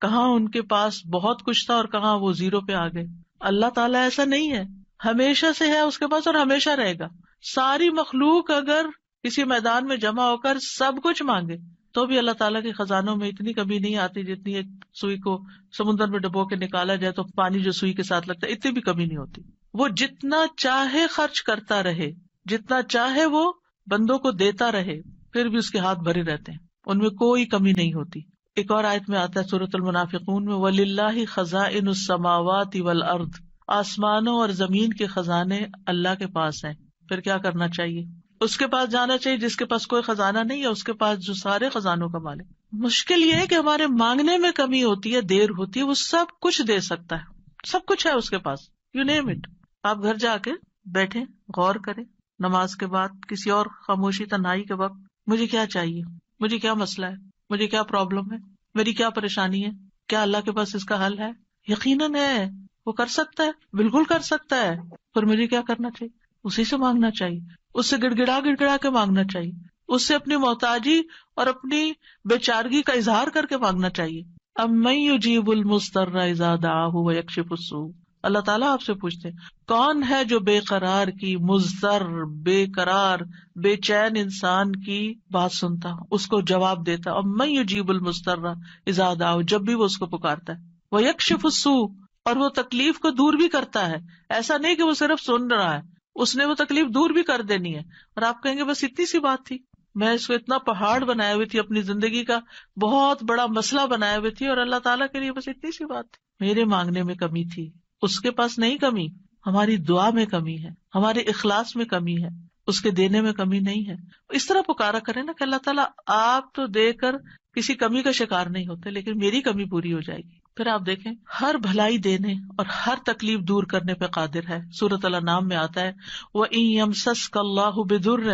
کہاں ان کے پاس بہت کچھ تھا اور کہاں وہ زیرو پہ آ گئے. اللہ تعالیٰ ایسا نہیں ہے، ہمیشہ سے ہے اس کے پاس اور ہمیشہ رہے گا. ساری مخلوق اگر کسی میدان میں جمع ہو کر سب کچھ مانگے تو بھی اللہ تعالیٰ کے خزانوں میں اتنی کمی نہیں آتی جتنی ایک سوئی کو سمندر میں ڈبو کے نکالا جائے تو پانی جو سوئی کے ساتھ لگتا ہے اتنی بھی کمی نہیں ہوتی. وہ جتنا چاہے خرچ کرتا رہے، جتنا چاہے وہ بندوں کو دیتا رہے، پھر بھی اس کے ہاتھ بھرے رہتے ہیں، ان میں کوئی کمی نہیں ہوتی. ایک اور آیت میں آتا ہے سورۃ المنافقون میں، وَلِلَّهِ خَزَائِنُ السَّمَاوَاتِ وَالْأَرْضِ، آسمانوں اور زمین کے خزانے اللہ کے پاس ہیں. پھر کیا کرنا چاہیے؟ اس کے پاس جانا چاہیے جس کے پاس کوئی خزانہ نہیں ہے، اس کے پاس جو سارے خزانوں کا مالک. مشکل یہ ہے کہ ہمارے مانگنے میں کمی ہوتی ہے، دیر ہوتی ہے. وہ سب کچھ دے سکتا ہے، سب کچھ ہے اس کے پاس، یو نیم اٹ. آپ گھر جا کے بیٹھیں، غور کریں، نماز کے بعد کسی اور خاموشی تنہائی کے وقت، مجھے کیا چاہیے، مجھے کیا مسئلہ ہے، مجھے کیا پرابلم ہے، میری کیا پریشانی ہے، کیا اللہ کے پاس اس کا حل ہے؟ یقیناً ہے، وہ کر سکتا ہے، بالکل کر سکتا ہے. پر مجھے کیا کرنا چاہیے؟ اسی سے مانگنا چاہیے، اس سے گڑ گڑا کے مانگنا چاہیے، اس سے اپنی محتاجی اور اپنی بیچارگی کا اظہار کر کے مانگنا چاہیے. امن یجیب المضطر اذا دعاہ ویکشف السوء، اللہ تعالیٰ آپ سے پوچھتے ہیں کون ہے جو بے قرار کی، مضطر، بے قرار، بے چین انسان کی بات سنتا، اس کو جواب دیتا. امن یجیب المضطر اذا دعاہ، جب بھی وہ اس کو پکارتا ہے، ویکشف السوء، اور وہ تکلیف کو دور بھی کرتا ہے. ایسا نہیں کہ وہ صرف سن رہا ہے، اس نے وہ تکلیف دور بھی کر دینی ہے. اور آپ کہیں گے بس اتنی سی بات تھی، میں اس کو اتنا پہاڑ بنائے ہوئی تھی، اپنی زندگی کا بہت بڑا مسئلہ بنائے ہوئے تھی، اور اللہ تعالیٰ کے لیے بس اتنی سی بات تھی. میرے مانگنے میں کمی تھی، اس کے پاس نہیں کمی. ہماری دعا میں کمی ہے، ہمارے اخلاص میں کمی ہے، اس کے دینے میں کمی نہیں ہے. اس طرح پکارا کرے نا کہ اللہ تعالیٰ آپ تو دے کر کسی کمی کا شکار نہیں ہوتے، لیکن میری کمی پوری ہو جائے گی. پھر آپ دیکھیں ہر بھلائی دینے اور ہر تکلیف دور کرنے پہ قادر ہے. سورۃ الانعام میں آتا ہے وَإِن يَمْسَسْكَ اللَّهُ بِضُرٍّ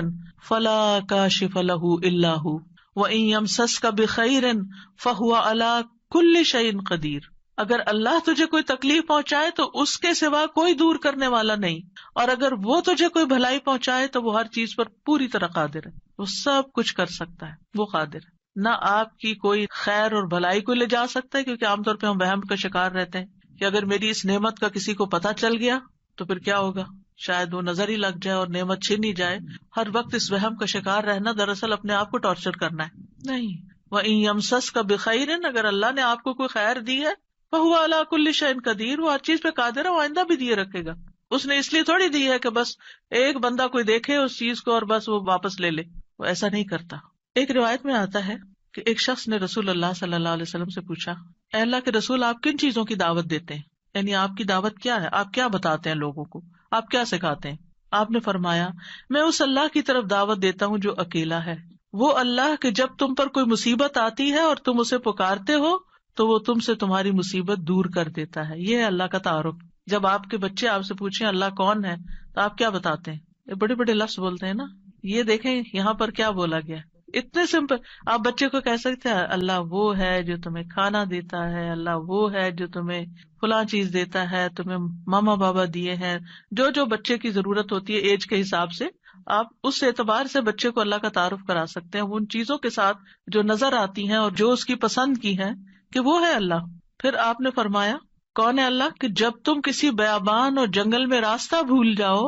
فَلَا كَاشِفَ لَهُ إِلَّا هُوَ وَإِن يَمْسَسْكَ بِخَيْرٍ فَهُوَ عَلَى كُلِّ شَيْءٍ قَدِيرٌ. اگر اللہ تجھے کوئی تکلیف پہنچائے تو اس کے سوا کوئی دور کرنے والا نہیں، اور اگر وہ تجھے کوئی بھلائی پہنچائے تو وہ ہر چیز پر پوری طرح قادر ہے. وہ سب کچھ کر سکتا ہے، وہ قادر ہے. نہ آپ کی کوئی خیر اور بھلائی کو لے جا سکتا ہے، کیونکہ عام طور پہ ہم وہم کا شکار رہتے ہیں کہ اگر میری اس نعمت کا کسی کو پتہ چل گیا تو پھر کیا ہوگا، شاید وہ نظر ہی لگ جائے اور نعمت چھن ہی جائے. ہر وقت اس وہم کا شکار رہنا دراصل اپنے آپ کو ٹارچر کرنا ہے. نہیں، وَإِن يَمْسَسْكَ بِخَيْرٍ، اگر اللہ نے آپ کو کوئی خیر دی ہے، فَهُوَ عَلَى كُلِّ شَيْءٍ قَدِيرٌ، وہ ہر چیز پہ قادر ہے، وہ آئندہ بھی دیے رکھے گا. اس نے اس لیے تھوڑی دی ہے کہ بس ایک بندہ کوئی دیکھے اس چیز کو اور بس وہ واپس لے لے، وہ ایسا نہیں کرتا. ایک روایت میں آتا ہے کہ ایک شخص نے رسول اللہ صلی اللہ علیہ وسلم سے پوچھا، اے اللہ کے رسول، آپ کن چیزوں کی دعوت دیتے ہیں؟ یعنی آپ کی دعوت کیا ہے، آپ کیا بتاتے ہیں لوگوں کو، آپ کیا سکھاتے ہیں؟ آپ نے فرمایا، میں اس اللہ کی طرف دعوت دیتا ہوں جو اکیلا ہے، وہ اللہ کہ جب تم پر کوئی مصیبت آتی ہے اور تم اسے پکارتے ہو تو وہ تم سے تمہاری مصیبت دور کر دیتا ہے. یہ اللہ کا تعارف. جب آپ کے بچے آپ سے پوچھیں اللہ کون ہے تو آپ کیا بتاتے ہیں؟ یہ بڑے بڑے لفظ بولتے ہیں نا. یہ دیکھیں یہاں پر کیا بولا گیا, اتنے سمپل. آپ بچے کو کہہ سکتے ہیں اللہ وہ ہے جو تمہیں کھانا دیتا ہے, اللہ وہ ہے جو تمہیں فلاں چیز دیتا ہے, تمہیں ماما بابا دیے ہیں. جو جو بچے کی ضرورت ہوتی ہے ایج کے حساب سے, آپ اس اعتبار سے بچے کو اللہ کا تعارف کرا سکتے ہیں ان چیزوں کے ساتھ جو نظر آتی ہیں اور جو اس کی پسند کی ہیں کہ وہ ہے اللہ. پھر آپ نے فرمایا کون ہے اللہ, کہ جب تم کسی بیابان اور جنگل میں راستہ بھول جاؤ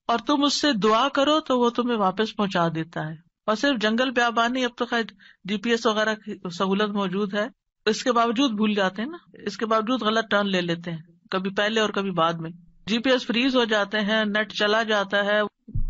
اور تم اس سے دعا کرو تو وہ تمہیں واپس پہنچا دیتا ہے. اور صرف جنگل بیابان نہیں, اب تو خیر GPS وغیرہ کی سہولت موجود ہے, اس کے باوجود بھول جاتے ہیں نا, اس کے باوجود غلط ٹرن لے لیتے ہیں, کبھی پہلے اور کبھی بعد میں. GPS فریز ہو جاتے ہیں, نیٹ چلا جاتا ہے,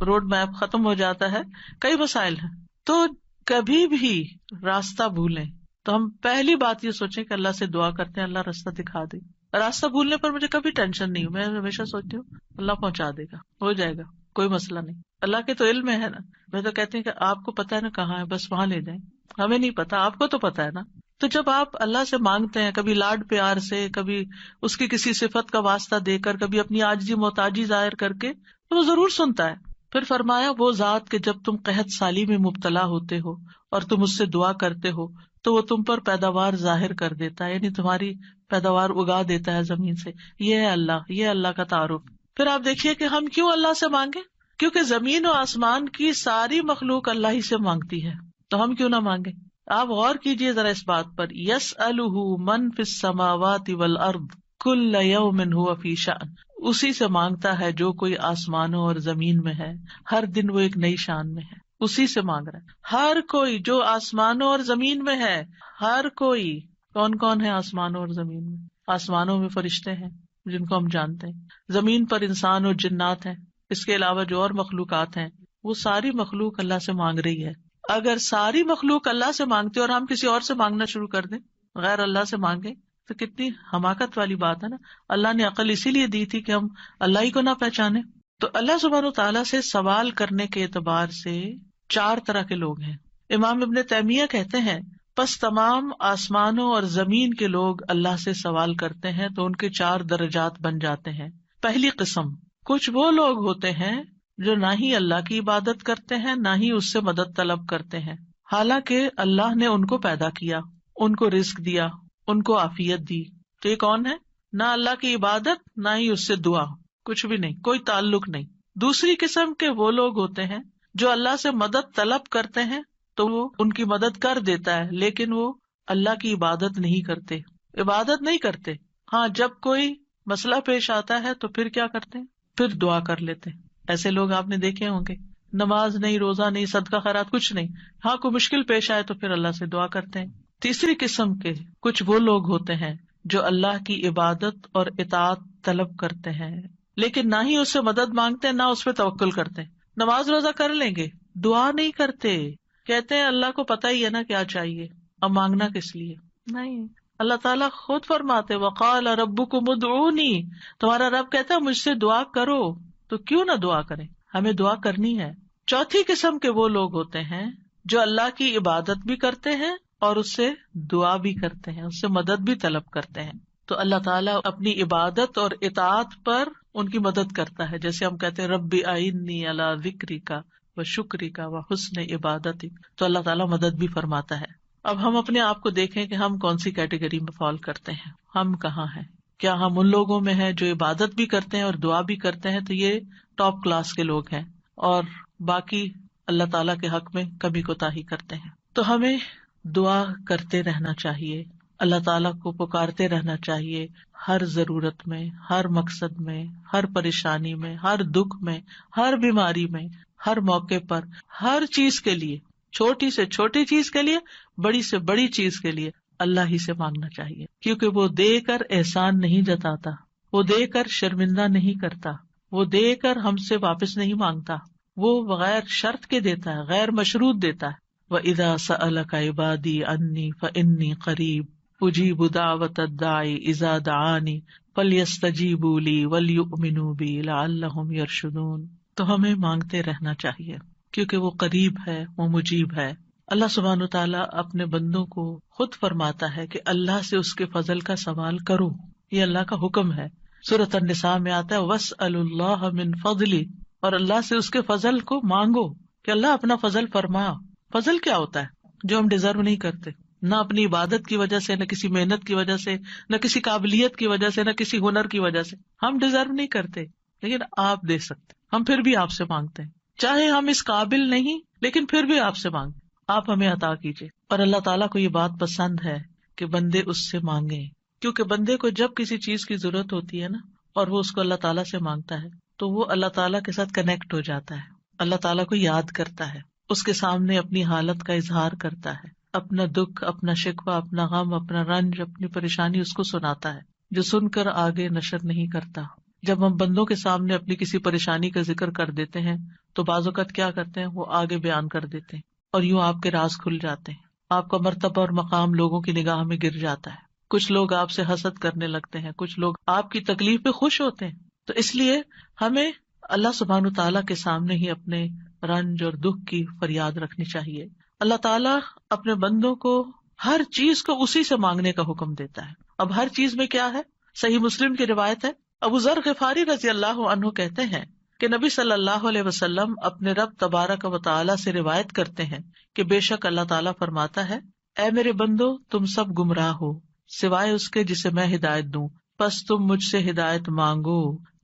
روڈ میپ ختم ہو جاتا ہے, کئی مسائل ہیں. تو کبھی بھی راستہ بھولیں تو ہم پہلی بات یہ سوچیں کہ اللہ سے دعا کرتے ہیں اللہ راستہ دکھا دے. راستہ بھولنے پر مجھے کبھی ٹینشن نہیں, میں ہمیشہ سوچتی ہوں اللہ پہنچا دے گا, ہو جائے گا, کوئی مسئلہ نہیں. اللہ کے تو علم ہے نا. میں تو کہتی ہوں کہ آپ کو پتا ہے نا کہاں ہے, بس وہاں لے جائیں. ہمیں نہیں پتا, آپ کو تو پتا ہے نا. تو جب آپ اللہ سے مانگتے ہیں, کبھی لاڈ پیار سے, کبھی اس کی کسی صفت کا واسطہ دے کر, کبھی اپنی عاجزی محتاجی ظاہر کر کے, تو وہ ضرور سنتا ہے. پھر فرمایا وہ ذات کہ جب تم قحط سالی میں مبتلا ہوتے ہو اور تم اس سے دعا کرتے ہو تو وہ تم پر پیداوار ظاہر کر دیتا ہے, یعنی تمہاری پیداوار اگا دیتا ہے زمین سے. یہ ہے اللہ, یہ اللہ کا تعارف. پھر آپ دیکھیے کہ ہم کیوں اللہ سے مانگے, کیونکہ زمین و آسمان کی ساری مخلوق اللہ ہی سے مانگتی ہے, تو ہم کیوں نہ مانگے. آپ غور کیجئے ذرا اس بات پر, یسألہ من فی السماوات والارض کل یوم ھو فی شأن, اسی سے مانگتا ہے جو کوئی آسمانوں اور زمین میں ہے, ہر دن وہ ایک نئی شان میں ہے, اسی سے مانگ رہا ہے. ہر کوئی جو آسمانوں اور زمین میں ہے, ہر کوئی. کون کون ہے آسمانوں اور زمین میں؟ آسمانوں میں فرشتے ہیں جن کو ہم جانتے ہیں, زمین پر انسان اور جنات ہیں, اس کے علاوہ جو اور مخلوقات ہیں, وہ ساری مخلوق اللہ سے مانگ رہی ہے. اگر ساری مخلوق اللہ سے مانگتے اور ہم کسی اور سے مانگنا شروع کر دیں, غیر اللہ سے مانگے, تو کتنی حماقت والی بات ہے نا. اللہ نے عقل اسی لیے دی تھی کہ ہم اللہ ہی کو نہ پہچانے. تو اللہ سبحانہ تعالیٰ سے سوال کرنے کے اعتبار سے 4 طرح کے لوگ ہیں. امام ابن تیمیہ کہتے ہیں پس تمام آسمانوں اور زمین کے لوگ اللہ سے سوال کرتے ہیں تو ان کے 4 درجات بن جاتے ہیں. پہلی قسم, کچھ وہ لوگ ہوتے ہیں جو نہ ہی اللہ کی عبادت کرتے ہیں نہ ہی اس سے مدد طلب کرتے ہیں, حالانکہ اللہ نے ان کو پیدا کیا, ان کو رزق دیا, ان کو عافیت دی. تو یہ کون ہے؟ نہ اللہ کی عبادت نہ ہی اس سے دعا, کچھ بھی نہیں, کوئی تعلق نہیں. دوسری قسم کے وہ لوگ ہوتے ہیں جو اللہ سے مدد طلب کرتے ہیں تو وہ ان کی مدد کر دیتا ہے, لیکن وہ اللہ کی عبادت نہیں کرتے, عبادت نہیں کرتے. ہاں جب کوئی مسئلہ پیش آتا ہے تو پھر کیا کرتے ہیں, پھر دعا کر لیتے ہیں. ایسے لوگ آپ نے دیکھے ہوں گے, نماز نہیں, روزہ نہیں, صدقہ خیرات کچھ نہیں, ہاں کوئی مشکل پیش آئے تو پھر اللہ سے دعا کرتے ہیں. تیسری قسم کے کچھ وہ لوگ ہوتے ہیں جو اللہ کی عبادت اور اطاعت طلب کرتے ہیں, لیکن نہ ہی اس سے مدد مانگتے نہ اس پہ توکل کرتے. نماز روزہ کر لیں گے, دعا نہیں کرتے, کہتے ہیں اللہ کو پتہ ہی ہے نا کیا چاہیے, اب مانگنا کس لیے. نہیں, اللہ تعالیٰ خود فرماتے وقال ربکم ادعونی, تمہارا رب کہتا ہے مجھ سے دعا کرو, تو کیوں نہ دعا کریں, ہمیں دعا کرنی ہے. چوتھی قسم کے وہ لوگ ہوتے ہیں جو اللہ کی عبادت بھی کرتے ہیں اور اس سے دعا بھی کرتے ہیں, اس سے مدد بھی طلب کرتے ہیں. تو اللہ تعالیٰ اپنی عبادت اور اطاعت پر ان کی مدد کرتا ہے, جیسے ہم کہتے ہیں ربی اعنی علی ذکرک و شکرک و حسن عبادتک, تو اللہ تعالیٰ مدد بھی فرماتا ہے. اب ہم اپنے آپ کو دیکھیں کہ ہم کون سی کیٹیگری میں فال کرتے ہیں, ہم کہاں ہیں. کیا ہم ان لوگوں میں ہیں جو عبادت بھی کرتے ہیں اور دعا بھی کرتے ہیں, تو یہ ٹاپ کلاس کے لوگ ہیں, اور باقی اللہ تعالیٰ کے حق میں کمی کوتاہی کرتے ہیں. تو ہمیں دعا کرتے رہنا چاہیے, اللہ تعالیٰ کو پکارتے رہنا چاہیے, ہر ضرورت میں, ہر مقصد میں, ہر پریشانی میں, ہر دکھ میں, ہر بیماری میں, ہر موقع پر, ہر چیز کے لیے, چھوٹی سے چھوٹی چیز کے لیے, بڑی سے بڑی چیز کے لیے اللہ ہی سے مانگنا چاہیے, کیونکہ وہ دے کر احسان نہیں جتاتا, وہ دے کر شرمندہ نہیں کرتا, وہ دے کر ہم سے واپس نہیں مانگتا, وہ بغیر شرط کے دیتا ہے, غیر مشروط دیتا ہے. وَإِذَا سَأَلَكَ عِبَادِي عَنِّي فَإِنِّي قَرِيبٌ أُجِيبُ دَعْوَةَ الدَّاعِ إِذَا دَعَانِ فَلْيَسْتَجِيبُوا لِي وَلْيُؤْمِنُوا بِي لَعَلَّهُمْ يَرْشُدُونَ. تو ہمیں مانگتے رہنا چاہیے کیونکہ وہ قریب ہے, وہ مجیب ہے. اللہ سبحانہ وتعالیٰ اپنے بندوں کو خود فرماتا ہے کہ اللہ سے اس کے فضل کا سوال کرو, یہ اللہ کا حکم ہے. سورۃ النساء میں آتا ہے وَاسْأَلُوا اللَّهَ مِن فَضْلِهِ، اور اللہ سے اس کے فضل کو مانگو کہ اللہ اپنا فضل فرما. فضل کیا ہوتا ہے؟ جو ہم ڈیزرو نہیں کرتے، نہ اپنی عبادت کی وجہ سے، نہ کسی محنت کی وجہ سے، نہ کسی قابلیت کی وجہ سے، نہ کسی ہنر کی وجہ سے. ہم ڈیزرو نہیں کرتے لیکن آپ دے سکتے. ہم پھر بھی آپ سے مانگتے ہیں، چاہے ہم اس قابل نہیں لیکن پھر بھی آپ سے مانگتے. آپ ہمیں عطا کیجیے. اور اللہ تعالیٰ کو یہ بات پسند ہے کہ بندے اس سے مانگیں، کیونکہ بندے کو جب کسی چیز کی ضرورت ہوتی ہے نا اور وہ اس کو اللہ تعالیٰ سے مانگتا ہے تو وہ اللہ تعالیٰ کے ساتھ کنیکٹ ہو جاتا ہے، اللہ تعالیٰ کو یاد کرتا ہے، اس کے سامنے اپنی حالت کا اظہار کرتا ہے، اپنا دکھ، اپنا شکوہ، اپنا غم، اپنا رنج، اپنی پریشانی اس کو سناتا ہے، جو سن کر آگے نشر نہیں کرتا. جب ہم بندوں کے سامنے اپنی کسی پریشانی کا ذکر کر دیتے ہیں تو بعض اوقات کیا کرتے ہیں، وہ آگے بیان کر دیتے ہیں اور یوں آپ کے راز کھل جاتے ہیں، آپ کا مرتبہ اور مقام لوگوں کی نگاہ میں گر جاتا ہے. کچھ لوگ آپ سے حسد کرنے لگتے ہیں، کچھ لوگ آپ کی تکلیف پہ خوش ہوتے ہیں. تو اس لیے ہمیں اللہ سبحانہ تعالیٰ کے سامنے ہی اپنے رنج اور دکھ کی فریاد رکھنی چاہیے. اللہ تعالیٰ اپنے بندوں کو ہر چیز کو اسی سے مانگنے کا حکم دیتا ہے. اب ہر چیز میں کیا ہے؟ صحیح مسلم کی روایت ہے، ابو ذر غفاری رضی اللہ عنہ کہتے ہیں کہ نبی صلی اللہ علیہ وسلم اپنے رب تبارک و تعالیٰ سے روایت کرتے ہیں کہ بے شک اللہ تعالیٰ فرماتا ہے، اے میرے بندو تم سب گمراہ ہو سوائے اس کے جسے میں ہدایت دوں، پس تم مجھ سے ہدایت مانگو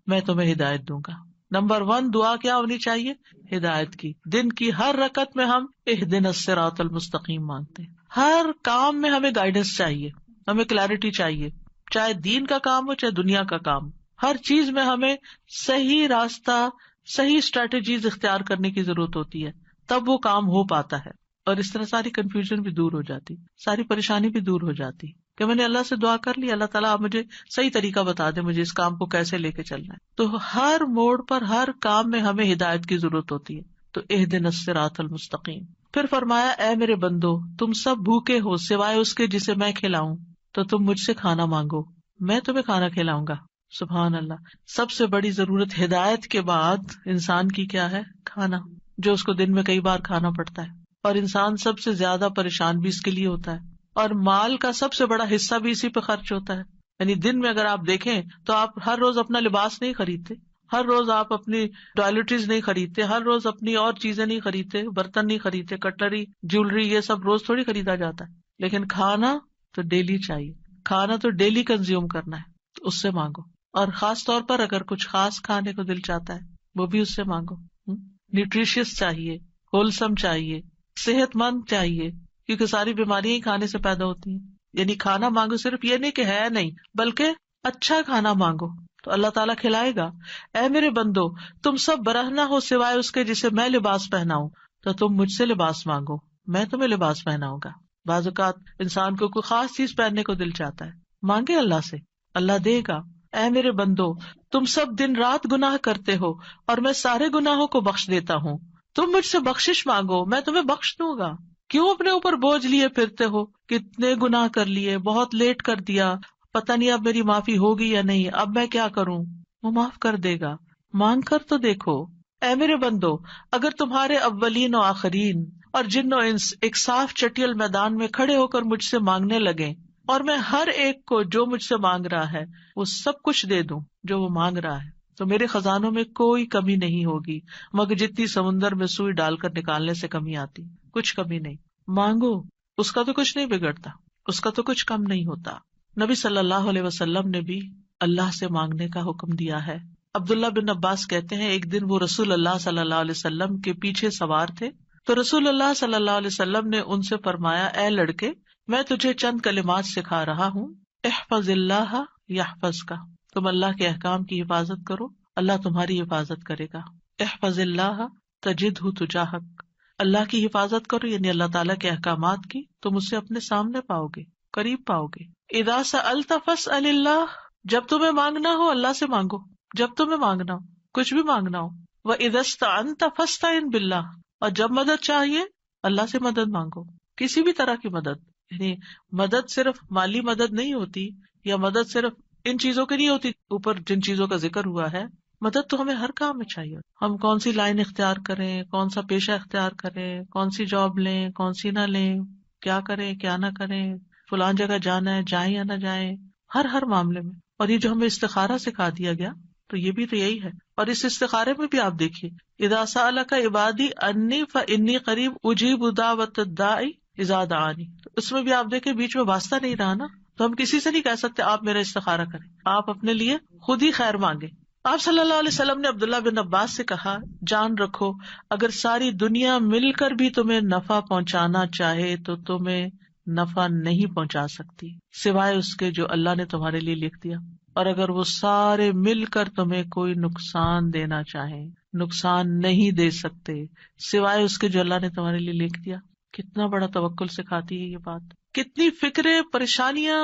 میں تمہیں ہدایت دوں گا. نمبر 1 دعا کیا ہونی چاہیے؟ ہدایت کی. دن کی ہر رکعت میں ہم اہدنا الصراط المستقیم مانگتے ہیں. ہر کام میں ہمیں گائیڈنس چاہیے، ہمیں کلیرٹی چاہیے، چاہے دین کا کام ہو چاہے دنیا کا کام. ہر چیز میں ہمیں صحیح راستہ، صحیح اسٹریٹجیز اختیار کرنے کی ضرورت ہوتی ہے، تب وہ کام ہو پاتا ہے. اور اس طرح ساری کنفیوژن بھی دور ہو جاتی، ساری پریشانی بھی دور ہو جاتی کہ میں نے اللہ سے دعا کر لی، اللہ تعالیٰ آپ مجھے صحیح طریقہ بتا دے، مجھے اس کام کو کیسے لے کے چلنا ہے. تو ہر موڑ پر، ہر کام میں ہمیں ہدایت کی ضرورت ہوتی ہے. تو اہدنا الصراط المستقیم. پھر فرمایا، اے میرے بندو تم سب بھوکے ہو سوائے اس کے جسے میں کھلاؤں، تو تم مجھ سے کھانا مانگو میں تمہیں کھانا کھلاؤں گا. سبحان اللہ. سب سے بڑی ضرورت ہدایت کے بعد انسان کی کیا ہے؟ کھانا، جو اس کو دن میں کئی بار کھانا پڑتا ہے. اور انسان سب سے زیادہ پریشان بھی اس کے لیے ہوتا ہے، اور مال کا سب سے بڑا حصہ بھی اسی پہ خرچ ہوتا ہے. یعنی دن میں اگر آپ دیکھیں تو آپ ہر روز اپنا لباس نہیں خریدتے، ہر روز آپ اپنی ٹوائلٹریز نہیں خریدتے، ہر روز اپنی اور چیزیں نہیں خریدتے، برتن نہیں خریدتے، کٹلری، جیولری، یہ سب روز تھوڑی خریدا جاتا ہے. لیکن کھانا تو ڈیلی چاہیے، کھانا تو ڈیلی کنزیوم کرنا ہے، تو اس سے مانگو. اور خاص طور پر اگر کچھ خاص کھانے کو دل چاہتا ہے وہ بھی اس سے مانگو. نیوٹریشیس چاہیے، ہولسم چاہیے، صحت مند چاہیے، کیونکہ ساری بیماریاں ہی کھانے سے پیدا ہوتی ہیں. یعنی کھانا مانگو، صرف یہ نہیں کہ ہے نہیں، بلکہ اچھا کھانا مانگو تو اللہ تعالیٰ کھلائے گا. اے میرے بندو تم سب برہنہ ہو سوائے اس کے جسے میں لباس پہناؤں، تو تم مجھ سے لباس مانگو میں تمہیں لباس پہناؤں گا. بعض اوقات انسان کو کوئی خاص چیز پہننے کو دل چاہتا ہے، مانگے اللہ سے، اللہ دے گا. اے میرے بندو تم سب دن رات گناہ کرتے ہو اور میں سارے گناہوں کو بخش دیتا ہوں، تم مجھ سے بخشش مانگو میں تمہیں بخش دوں گا. کیوں اپنے اوپر بوجھ لیے پھرتے ہو؟ کتنے گناہ کر لیے، بہت لیٹ کر دیا، پتہ نہیں اب میری معافی ہوگی یا نہیں، اب میں کیا کروں؟ وہ معاف کر دے گا، مانگ کر تو دیکھو. اے میرے بندو اگر تمہارے اولین و آخرین اور جن و انس ایک صاف چٹیل میدان میں کھڑے ہو کر مجھ سے مانگنے لگے اور میں ہر ایک کو جو مجھ سے مانگ رہا ہے وہ سب کچھ دے دوں جو وہ مانگ رہا ہے، تو میرے خزانوں میں کوئی کمی نہیں ہوگی مگر جتنی سمندر میں سوئی ڈال کر نکالنے سے کمی آتی، کچھ کمی نہیں. مانگو، اس کا تو کچھ نہیں بگڑتا، اس کا تو کچھ کم نہیں ہوتا. نبی صلی اللہ علیہ وسلم نے بھی اللہ سے مانگنے کا حکم دیا ہے. عبداللہ بن عباس کہتے ہیں ایک دن وہ رسول اللہ صلی اللہ علیہ وسلم کے پیچھے سوار تھے تو رسول اللہ صلی اللہ علیہ وسلم نے ان سے فرمایا، اے لڑکے میں تجھے چند کلمات سکھا رہا ہوں، احفظ اللہ یحفظک، تم اللہ کے احکام کی حفاظت کرو اللہ تمہاری حفاظت کرے گا. احفظ اللہ تجدہ تجاہک، اللہ کی حفاظت کرو یعنی اللہ تعالیٰ کے احکامات کی، تم اسے اپنے سامنے پاؤ گے، قریب پاؤ گے. اذا سألت فاسأل اللہ، جب تمہیں مانگنا ہو اللہ سے مانگو، جب تمہیں مانگنا ہو، کچھ بھی مانگنا ہو. وَإِذَا اسْتَعَنْتَ فَاسْتَعِنْ بِاللَّهِ، اور جب مدد چاہیے اللہ سے مدد مانگو، کسی بھی طرح کی مدد. یعنی مدد صرف مالی مدد نہیں ہوتی، یا مدد صرف ان چیزوں کی نہیں ہوتی اوپر جن چیزوں کا ذکر ہوا ہے. مدد تو ہمیں ہر کام میں چاہیے. ہم کون سی لائن اختیار کریں، کون سا پیشہ اختیار کریں، کون سی جاب لیں، کون سی نہ لیں، کیا کریں کیا نہ کریں، فلان جگہ جانا ہے جائیں یا نہ جائیں، ہر معاملے میں. اور یہ جو ہمیں استخارہ سکھا دیا گیا تو یہ بھی تو یہی ہے. اور اس استخارے میں بھی آپ دیکھیے اذا سألک عبادی انی فانی قریب اجیب دعوت الداعی اذا دعانی، اس میں بھی آپ دیکھیں بیچ میں واسطہ نہیں رہا نا. تو ہم کسی سے نہیں کہہ سکتے آپ میرا استخارہ کریں، آپ اپنے لیے خود ہی خیر مانگے. آپ صلی اللہ علیہ وسلم نے عبداللہ بن عباس سے کہا جان رکھو اگر ساری دنیا مل کر بھی تمہیں نفع پہنچانا چاہے تو تمہیں نفع نہیں پہنچا سکتی سوائے اس کے جو اللہ نے تمہارے لیے لکھ دیا، اور اگر وہ سارے مل کر تمہیں کوئی نقصان دینا چاہیں نقصان نہیں دے سکتے سوائے اس کے جو اللہ نے تمہارے لیے لکھ دیا. کتنا بڑا توکل سکھاتی ہے یہ بات. کتنی فکریں پریشانیاں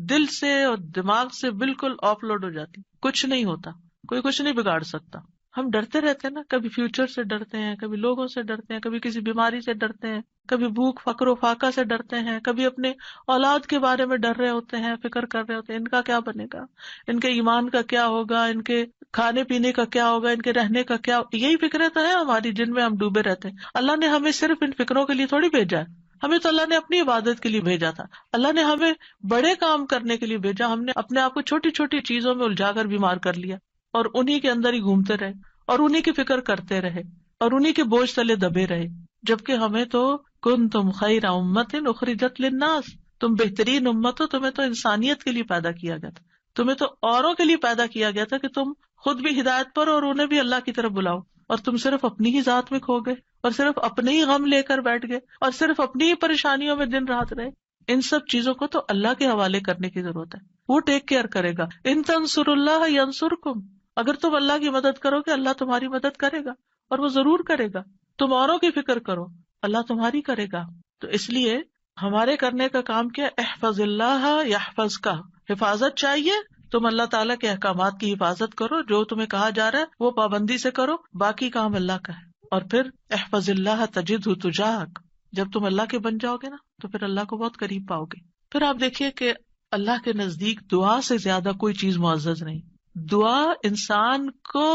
دل سے اور دماغ سے بالکل آف لوڈ ہو جاتی، کچھ نہیں ہوتا، کوئی کچھ نہیں بگاڑ سکتا. ہم ڈرتے رہتے ہیں نا، کبھی فیوچر سے ڈرتے ہیں، کبھی لوگوں سے ڈرتے ہیں، کبھی کسی بیماری سے ڈرتے ہیں، کبھی بھوک فقر و فاقہ سے ڈرتے ہیں، کبھی اپنے اولاد کے بارے میں ڈر رہے ہوتے ہیں، فکر کر رہے ہوتے ہیں ان کا کیا بنے گا، ان کے ایمان کا کیا ہوگا، ان کے کھانے پینے کا کیا ہوگا، ان کے رہنے کا کیا. یہی فکریں تو ہیں ہماری جن میں ہم ڈوبے رہتے ہیں. اللہ نے ہمیں صرف ان فکروں کے لیے تھوڑی بھیجا ہے، ہمیں تو اللہ نے اپنی عبادت کے لیے بھیجا تھا. اللہ نے ہمیں بڑے کام کرنے کے لیے بھیجا، ہم نے اپنے آپ کو چھوٹی چھوٹی چیزوں میں الجھا کر بیمار کر لیا اور انہی کے اندر ہی گھومتے رہے اور انہی کی فکر کرتے رہے اور انہی کے بوجھ تلے دبے رہے. جبکہ ہمیں تو کنتم خیر امت اخرجت للناس، تم بہترین امت ہو، تمہیں تو انسانیت کے لیے پیدا کیا گیا تھا، تمہیں تو اوروں کے لیے پیدا کیا گیا تھا کہ تم خود بھی ہدایت پر اور انہیں بھی اللہ کی طرف بلاؤ. اور تم صرف اپنی ہی ذات میں کھو گئے اور صرف اپنے ہی غم لے کر بیٹھ گئے اور صرف اپنی ہی پریشانیوں میں دن رات رہے. ان سب چیزوں کو تو اللہ کے حوالے کرنے کی ضرورت ہے، وہ ٹیک کیئر کرے گا. ان تنصروا اللہ ینصرکم، اگر تم اللہ کی مدد کرو گے اللہ تمہاری مدد کرے گا، اور وہ ضرور کرے گا. تم اوروں کی فکر کرو اللہ تمہاری کرے گا. تو اس لیے ہمارے کرنے کا کام کیا، احفظ اللہ یحفظک، حفاظت چاہیے. تم اللہ تعالیٰ کے احکامات کی حفاظت کرو، جو تمہیں کہا جا رہا ہے وہ پابندی سے کرو، باقی کام اللہ کا ہے. اور پھر احفظ اللہ تجدہ تجاہک، جب تم اللہ کے بن جاؤ گے نا تو پھر اللہ کو بہت قریب پاؤ گے. پھر آپ دیکھیے کہ اللہ کے نزدیک دعا سے زیادہ کوئی چیز معزز نہیں. دعا انسان کو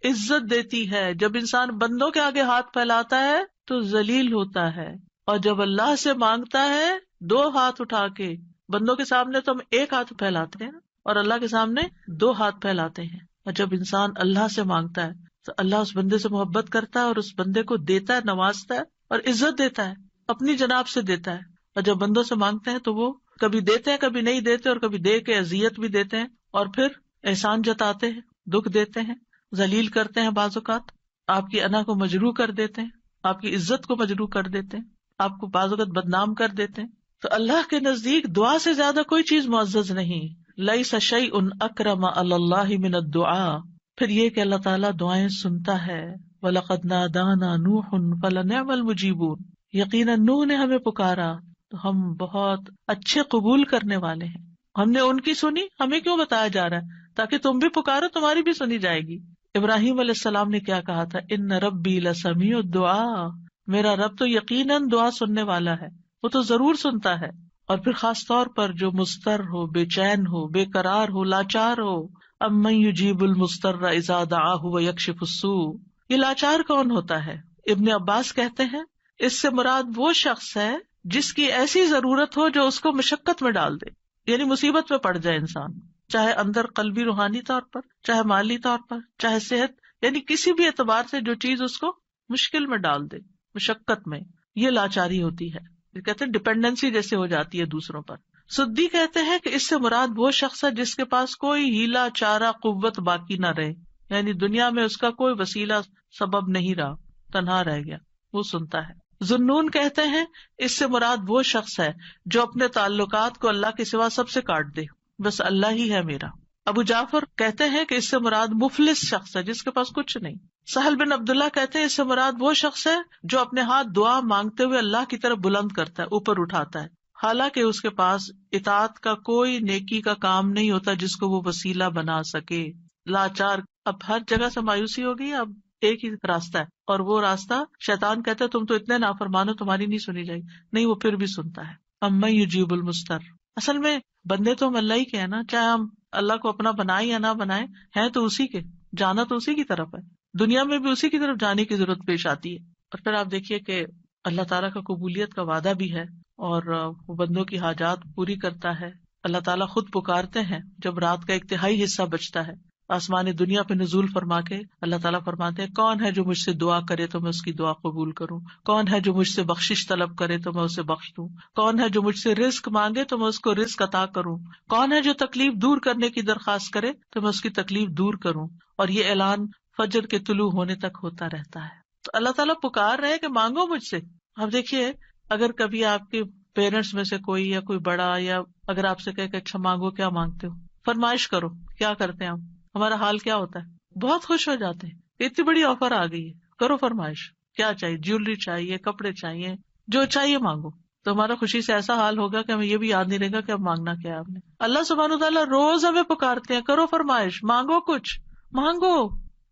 عزت دیتی ہے. جب انسان بندوں کے آگے ہاتھ پھیلاتا ہے تو ذلیل ہوتا ہے، اور جب اللہ سے مانگتا ہے دو ہاتھ اٹھا کے، بندوں کے سامنے تو ہم ایک ہاتھ پھیلاتے ہیں اور اللہ کے سامنے دو ہاتھ پھیلاتے ہیں. اور جب انسان اللہ سے مانگتا ہے تو اللہ اس بندے سے محبت کرتا ہے اور اس بندے کو دیتا ہے، نوازتا ہے اور عزت دیتا ہے، اپنی جناب سے دیتا ہے. اور جب بندوں سے مانگتے ہیں تو وہ کبھی دیتے ہیں کبھی نہیں دیتے، اور کبھی دے کے اذیت بھی دیتے ہیں، اور پھر احسان جتاتے ہیں، دکھ دیتے ہیں، ذلیل کرتے ہیں، بعض اوقات آپ کی انا کو مجروح کر دیتے ہیں، آپ کی عزت کو مجروح کر دیتے ہیں، آپ کو بعض اوقات بدنام کر دیتے ہیں. تو اللہ کے نزدیک دعا سے زیادہ کوئی چیز معزز نہیں. لیس شیء اکرم علی اللہ من الدعاء. پھر یہ کہ اللہ تعالیٰ دعائیں سنتا ہے. وَلَقَدْ نَادَانَا نُوحٌ فَلَنِعْمَ الْمُجِيبُونَ. یقیناً نوح نے ہمیں پکارا تو ہم بہت اچھے قبول کرنے والے ہیں. ہم نے ان کی سنی، ہمیں کیوں بتایا جا رہا ہے؟ تاکہ تم بھی پکارو، تمہاری بھی سنی جائے گی. ابراہیم علیہ السلام نے کیا کہا تھا، ان ربی لسمیع الدعاء. میرا رب تو یقیناً دعا سننے والا ہے، وہ تو ضرور سنتا ہے. اور پھر خاص طور پر جو مضطر ہو، بے چین ہو، بے قرار ہو، لاچار ہو. امن یجیب المضطر اذا دعاہ ویکشف السوء. یہ لاچار کون ہوتا ہے؟ ابن عباس کہتے ہیں اس سے مراد وہ شخص ہے جس کی ایسی ضرورت ہو جو اس کو مشقت میں ڈال دے، یعنی مصیبت میں پڑ جائے انسان، چاہے اندر قلبی روحانی طور پر، چاہے مالی طور پر، چاہے صحت، یعنی کسی بھی اعتبار سے جو چیز اس کو مشکل میں ڈال دے، مشقت میں. یہ لاچاری ہوتی ہے، کہتے ہیں ڈپینڈنسی جیسے ہو جاتی ہے دوسروں پر. سدی کہتے ہیں کہ اس سے مراد وہ شخص ہے جس کے پاس کوئی ہیلا چارہ قوت باقی نہ رہے، یعنی دنیا میں اس کا کوئی وسیلہ سبب نہیں رہا، تنہا رہ گیا، وہ سنتا ہے. ذنون کہتے ہیں اس سے مراد وہ شخص ہے جو اپنے تعلقات کو اللہ کے سوا سب سے کاٹ دے، بس اللہ ہی ہے میرا. ابو جعفر کہتے ہیں کہ اس سے مراد مفلس شخص ہے جس کے پاس کچھ نہیں. سہل بن عبداللہ کہتے ہیں اس سے مراد وہ شخص ہے جو اپنے ہاتھ دعا مانگتے ہوئے اللہ کی طرف بلند کرتا ہے، اوپر اٹھاتا ہے، حالانکہ اس کے پاس اطاعت کا کوئی نیکی کا کام نہیں ہوتا جس کو وہ وسیلہ بنا سکے. لاچار. اب ہر جگہ سے مایوسی ہو گئی، اب ایک ہی راستہ ہے، اور وہ راستہ شیطان کہتا ہے تم تو اتنے نافرمانو، تمہاری نہیں سنی جائے گی. نہیں، وہ پھر بھی سنتا ہے. امن یجیب المضطر. اصل میں بندے تو ہم اللہ ہی کے ہیں نا، چاہے ہم اللہ کو اپنا بنائیں یا نہ بنائیں، ہیں تو اسی کے، جانا تو اسی کی طرف ہے، دنیا میں بھی اسی کی طرف جانے کی ضرورت پیش آتی ہے. اور پھر آپ دیکھیے کہ اللہ تعالیٰ کا قبولیت کا وعدہ بھی ہے، اور وہ بندوں کی حاجات پوری کرتا ہے. اللہ تعالیٰ خود پکارتے ہیں جب رات کا ایک تہائی حصہ بچتا ہے، آسمانی دنیا پہ نزول فرما کے اللہ تعالیٰ فرماتے ہیں کون ہے جو مجھ سے دعا کرے تو میں اس کی دعا قبول کروں، کون ہے جو مجھ سے بخشش طلب کرے تو میں اسے بخش دوں، کون ہے جو مجھ سے رزق مانگے تو میں اس کو رزق عطا کروں، کون ہے جو تکلیف دور کرنے کی درخواست کرے تو میں اس کی تکلیف دور کروں۔ اور یہ اعلان فجر کے طلوع ہونے تک ہوتا رہتا ہے۔ تو اللہ تعالیٰ پکار رہے کہ مانگو مجھ سے۔ اب دیکھیے، اگر کبھی آپ کے پیرنٹس میں سے کوئی یا کوئی بڑا یا اگر آپ سے کہے کہ اچھا مانگو، کیا مانگتے ہو، فرمائش کرو، کیا کرتے ہیں ہم، ہمارا حال کیا ہوتا ہے؟ بہت خوش ہو جاتے ہیں، اتنی بڑی آفر آ گئی ہے، کرو فرمائش، کیا چاہیے، جیولری چاہیے، کپڑے چاہیے، جو چاہیے مانگو۔ تو ہمارا خوشی سے ایسا حال ہوگا کہ ہمیں یہ بھی یاد نہیں رہے گا کہ اب مانگنا کیا ہے آپ نے۔ اللہ سبحانہ وتعالیٰ روز ہمیں پکارتے ہیں کرو فرمائش، مانگو کچھ، مانگو،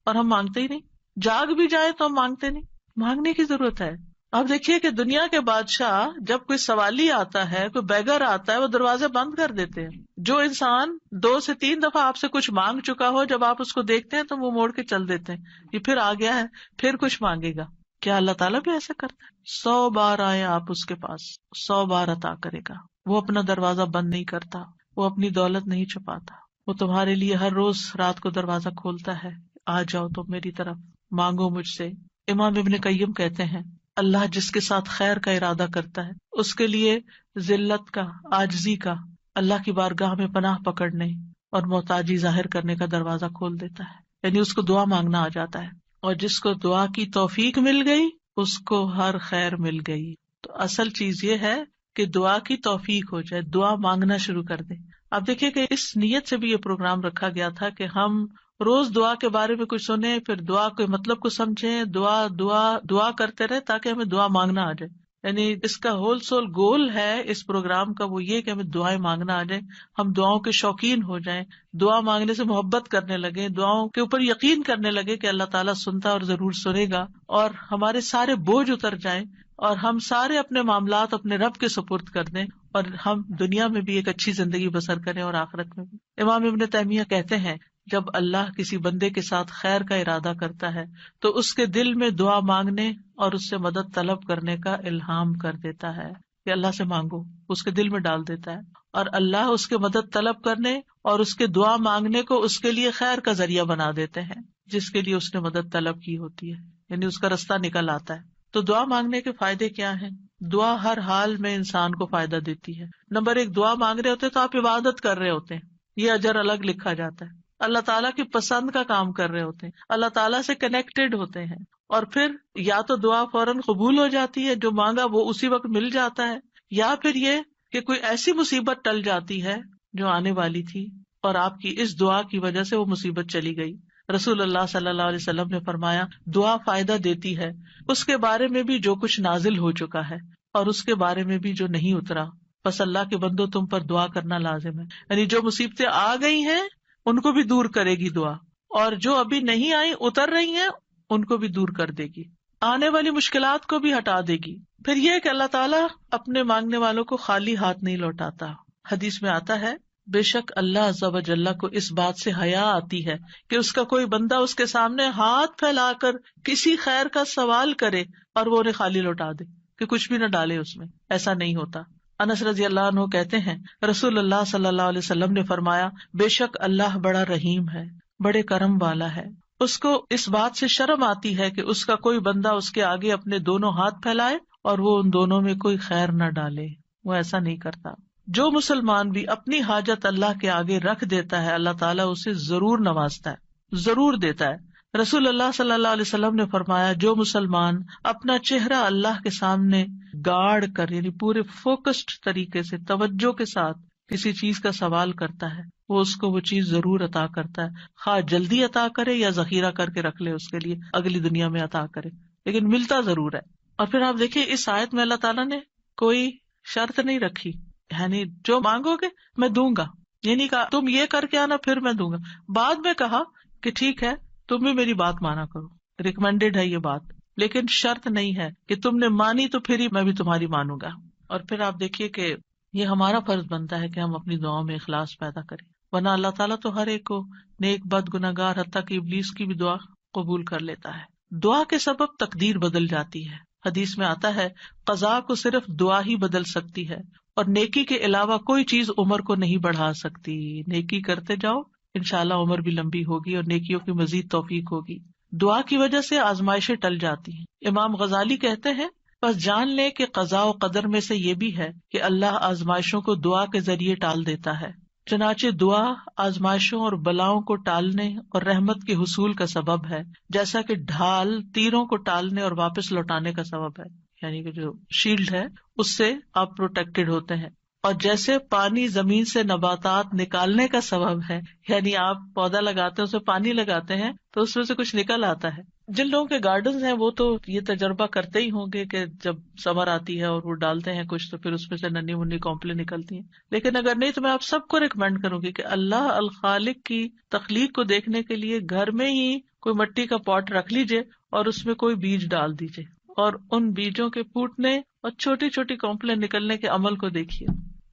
اور ہم مانگتے ہی نہیں۔ جاگ بھی جائے تو ہم مانگتے نہیں۔ مانگنے کی ضرورت ہے۔ اب دیکھیے کہ دنیا کے بادشاہ جب کوئی سوالی آتا ہے، کوئی بیگر آتا ہے، وہ دروازے بند کر دیتے ہیں۔ جو انسان 2 سے 3 دفعہ آپ سے کچھ مانگ چکا ہو، جب آپ اس کو دیکھتے ہیں تو وہ موڑ کے چل دیتے ہیں، یہ پھر آ گیا ہے، پھر کچھ مانگے گا۔ کیا اللہ تعالیٰ بھی ایسا کرتا ہے؟ 100 بار آئے آپ اس کے پاس، 100 بار عطا کرے گا۔ وہ اپنا دروازہ بند نہیں کرتا، وہ اپنی دولت نہیں چھپاتا، وہ تمہارے لیے ہر روز رات کو دروازہ کھولتا ہے، آ جاؤ تم میری طرف، مانگو مجھ سے۔ امام ابن قیم کہتے ہیں اللہ جس کے ساتھ خیر کا ارادہ کرتا ہے اس کے لیے ذلت کا، عاجزی کا، اللہ کی بارگاہ میں پناہ پکڑنے اور محتاجی ظاہر کرنے کا دروازہ کھول دیتا ہے، یعنی اس کو دعا مانگنا آ جاتا ہے۔ اور جس کو دعا کی توفیق مل گئی اس کو ہر خیر مل گئی۔ تو اصل چیز یہ ہے کہ دعا کی توفیق ہو جائے، دعا مانگنا شروع کر دیں۔ آپ دیکھیں کہ اس نیت سے بھی یہ پروگرام رکھا گیا تھا کہ ہم روز دعا کے بارے میں کچھ سنیں، پھر دعا کے مطلب کو سمجھیں، دعا دعا دعا کرتے رہے تاکہ ہمیں دعا مانگنا آ جائے۔ یعنی اس کا ہول سول گول ہے اس پروگرام کا، وہ یہ کہ ہمیں دعائیں مانگنا آ جائیں، ہم دعاؤں کے شوقین ہو جائیں، دعا مانگنے سے محبت کرنے لگے، دعاؤں کے اوپر یقین کرنے لگے کہ اللہ تعالیٰ سنتا اور ضرور سنے گا، اور ہمارے سارے بوجھ اتر جائیں اور ہم سارے اپنے معاملات اپنے رب کے سپرد کر دیں، اور ہم دنیا میں بھی ایک اچھی زندگی بسر کریں اور آخرت میں بھی۔ امام ابن تیمیہ کہتے ہیں جب اللہ کسی بندے کے ساتھ خیر کا ارادہ کرتا ہے تو اس کے دل میں دعا مانگنے اور اس سے مدد طلب کرنے کا الہام کر دیتا ہے کہ اللہ سے مانگو، اس کے دل میں ڈال دیتا ہے، اور اللہ اس کے مدد طلب کرنے اور اس کے دعا مانگنے کو اس کے لیے خیر کا ذریعہ بنا دیتے ہیں جس کے لیے اس نے مدد طلب کی ہوتی ہے، یعنی اس کا رستہ نکل آتا ہے۔ تو دعا مانگنے کے فائدے کیا ہیں؟ دعا ہر حال میں انسان کو فائدہ دیتی ہے۔ نمبر 1، دعا مانگ رہے ہوتے تو آپ عبادت کر رہے ہوتے ہیں، یہ اجر الگ لکھا جاتا ہے۔ اللہ تعالیٰ کی پسند کا کام کر رہے ہوتے ہیں، اللہ تعالیٰ سے کنیکٹڈ ہوتے ہیں، اور پھر یا تو دعا فوراً قبول ہو جاتی ہے، جو مانگا وہ اسی وقت مل جاتا ہے، یا پھر یہ کہ کوئی ایسی مصیبت ٹل جاتی ہے جو آنے والی تھی اور آپ کی اس دعا کی وجہ سے وہ مصیبت چلی گئی۔ رسول اللہ صلی اللہ علیہ وسلم نے فرمایا دعا فائدہ دیتی ہے اس کے بارے میں بھی جو کچھ نازل ہو چکا ہے اور اس کے بارے میں بھی جو نہیں اترا، بس اللہ کے بندو تم پر دعا کرنا لازم ہے۔ یعنی جو مصیبتیں آ گئی ہیں ان کو بھی دور کرے گی دعا، اور جو ابھی نہیں آئی اتر رہی ہیں ان کو بھی دور کر دے گی، آنے والی مشکلات کو بھی ہٹا دے گی۔ پھر یہ کہ اللہ تعالیٰ اپنے مانگنے والوں کو خالی ہاتھ نہیں لوٹاتا۔ حدیث میں آتا ہے بے شک اللہ عز و جل کو اس بات سے حیا آتی ہے کہ اس کا کوئی بندہ اس کے سامنے ہاتھ پھیلا کر کسی خیر کا سوال کرے اور وہ انہیں خالی لوٹا دے، کہ کچھ بھی نہ ڈالے اس میں، ایسا نہیں ہوتا۔ انس رضی اللہ عنہ کہتے ہیں رسول اللہ صلی اللہ علیہ وسلم نے فرمایا بے شک اللہ بڑا رحیم ہے، بڑے کرم والا ہے، اس کو اس بات سے شرم آتی ہے کہ اس کا کوئی بندہ اس کے آگے اپنے دونوں ہاتھ پھیلائے اور وہ ان دونوں میں کوئی خیر نہ ڈالے، وہ ایسا نہیں کرتا۔ جو مسلمان بھی اپنی حاجت اللہ کے آگے رکھ دیتا ہے اللہ تعالیٰ اسے ضرور نوازتا ہے، ضرور دیتا ہے۔ رسول اللہ صلی اللہ علیہ وسلم نے فرمایا جو مسلمان اپنا چہرہ اللہ کے سامنے گاڑ کر، یعنی پورے فوکسڈ طریقے سے توجہ کے ساتھ کسی چیز کا سوال کرتا ہے وہ اس کو وہ چیز ضرور عطا کرتا ہے، خواہ جلدی عطا کرے یا ذخیرہ کر کے رکھ لے اس کے لیے اگلی دنیا میں عطا کرے، لیکن ملتا ضرور ہے۔ اور پھر آپ دیکھیں اس آیت میں اللہ تعالیٰ نے کوئی شرط نہیں رکھی، یعنی جو مانگو گے میں دوں گا، یہ نہیں کہا تم یہ کر کے آنا پھر میں دوں گا، بعد میں کہا کہ ٹھیک ہے تم بھی میری بات مانا کرو، ریکمینڈیڈ ہے یہ بات، لیکن شرط نہیں ہے کہ تم نے مانی تو پھر ہی میں بھی تمہاری مانوں گا۔ اور پھر آپ دیکھیے کہ یہ ہمارا فرض بنتا ہے کہ ہم اپنی دعاؤں میں اخلاص پیدا کریں، ورنہ اللہ تعالیٰ تو ہر ایک کو نیک بد گناہگار حتیٰ کہ ابلیس کی بھی دعا قبول کر لیتا ہے۔ دعا کے سبب تقدیر بدل جاتی ہے، حدیث میں آتا ہے قضاء کو صرف دعا ہی بدل سکتی ہے، اور نیکی کے علاوہ کوئی چیز عمر کو نہیں بڑھا سکتی. نیکی کرتے جاؤ، انشاءاللہ عمر بھی لمبی ہوگی اور نیکیوں کی مزید توفیق ہوگی. دعا کی وجہ سے آزمائشیں ٹل جاتی ہیں. امام غزالی کہتے ہیں بس جان لے کہ قضاء و قدر میں سے یہ بھی ہے کہ اللہ آزمائشوں کو دعا کے ذریعے ٹال دیتا ہے. چنانچہ دعا آزمائشوں اور بلاؤں کو ٹالنے اور رحمت کے حصول کا سبب ہے، جیسا کہ ڈھال تیروں کو ٹالنے اور واپس لوٹانے کا سبب ہے. یعنی کہ جو شیلڈ ہے اس سے آپ پروٹیکٹڈ ہوتے ہیں. اور جیسے پانی زمین سے نباتات نکالنے کا سبب ہے، یعنی آپ پودا لگاتے ہیں اس میں پانی لگاتے ہیں تو اس میں سے کچھ نکل آتا ہے. جن لوگوں کے گارڈنز ہیں وہ تو یہ تجربہ کرتے ہی ہوں گے کہ جب سمر آتی ہے اور وہ ڈالتے ہیں کچھ تو پھر اس میں سے ننھی منی کونپلیں نکلتی ہیں. لیکن اگر نہیں تو میں آپ سب کو ریکمینڈ کروں گی کہ اللہ الخالق کی تخلیق کو دیکھنے کے لیے گھر میں ہی کوئی مٹی کا پاٹ رکھ لیجئے اور اس میں کوئی بیج ڈال دیجئے اور ان بیجوں کے پھوٹنے اور چھوٹی چھوٹی کونپلیں نکلنے کے عمل کو دیکھیے.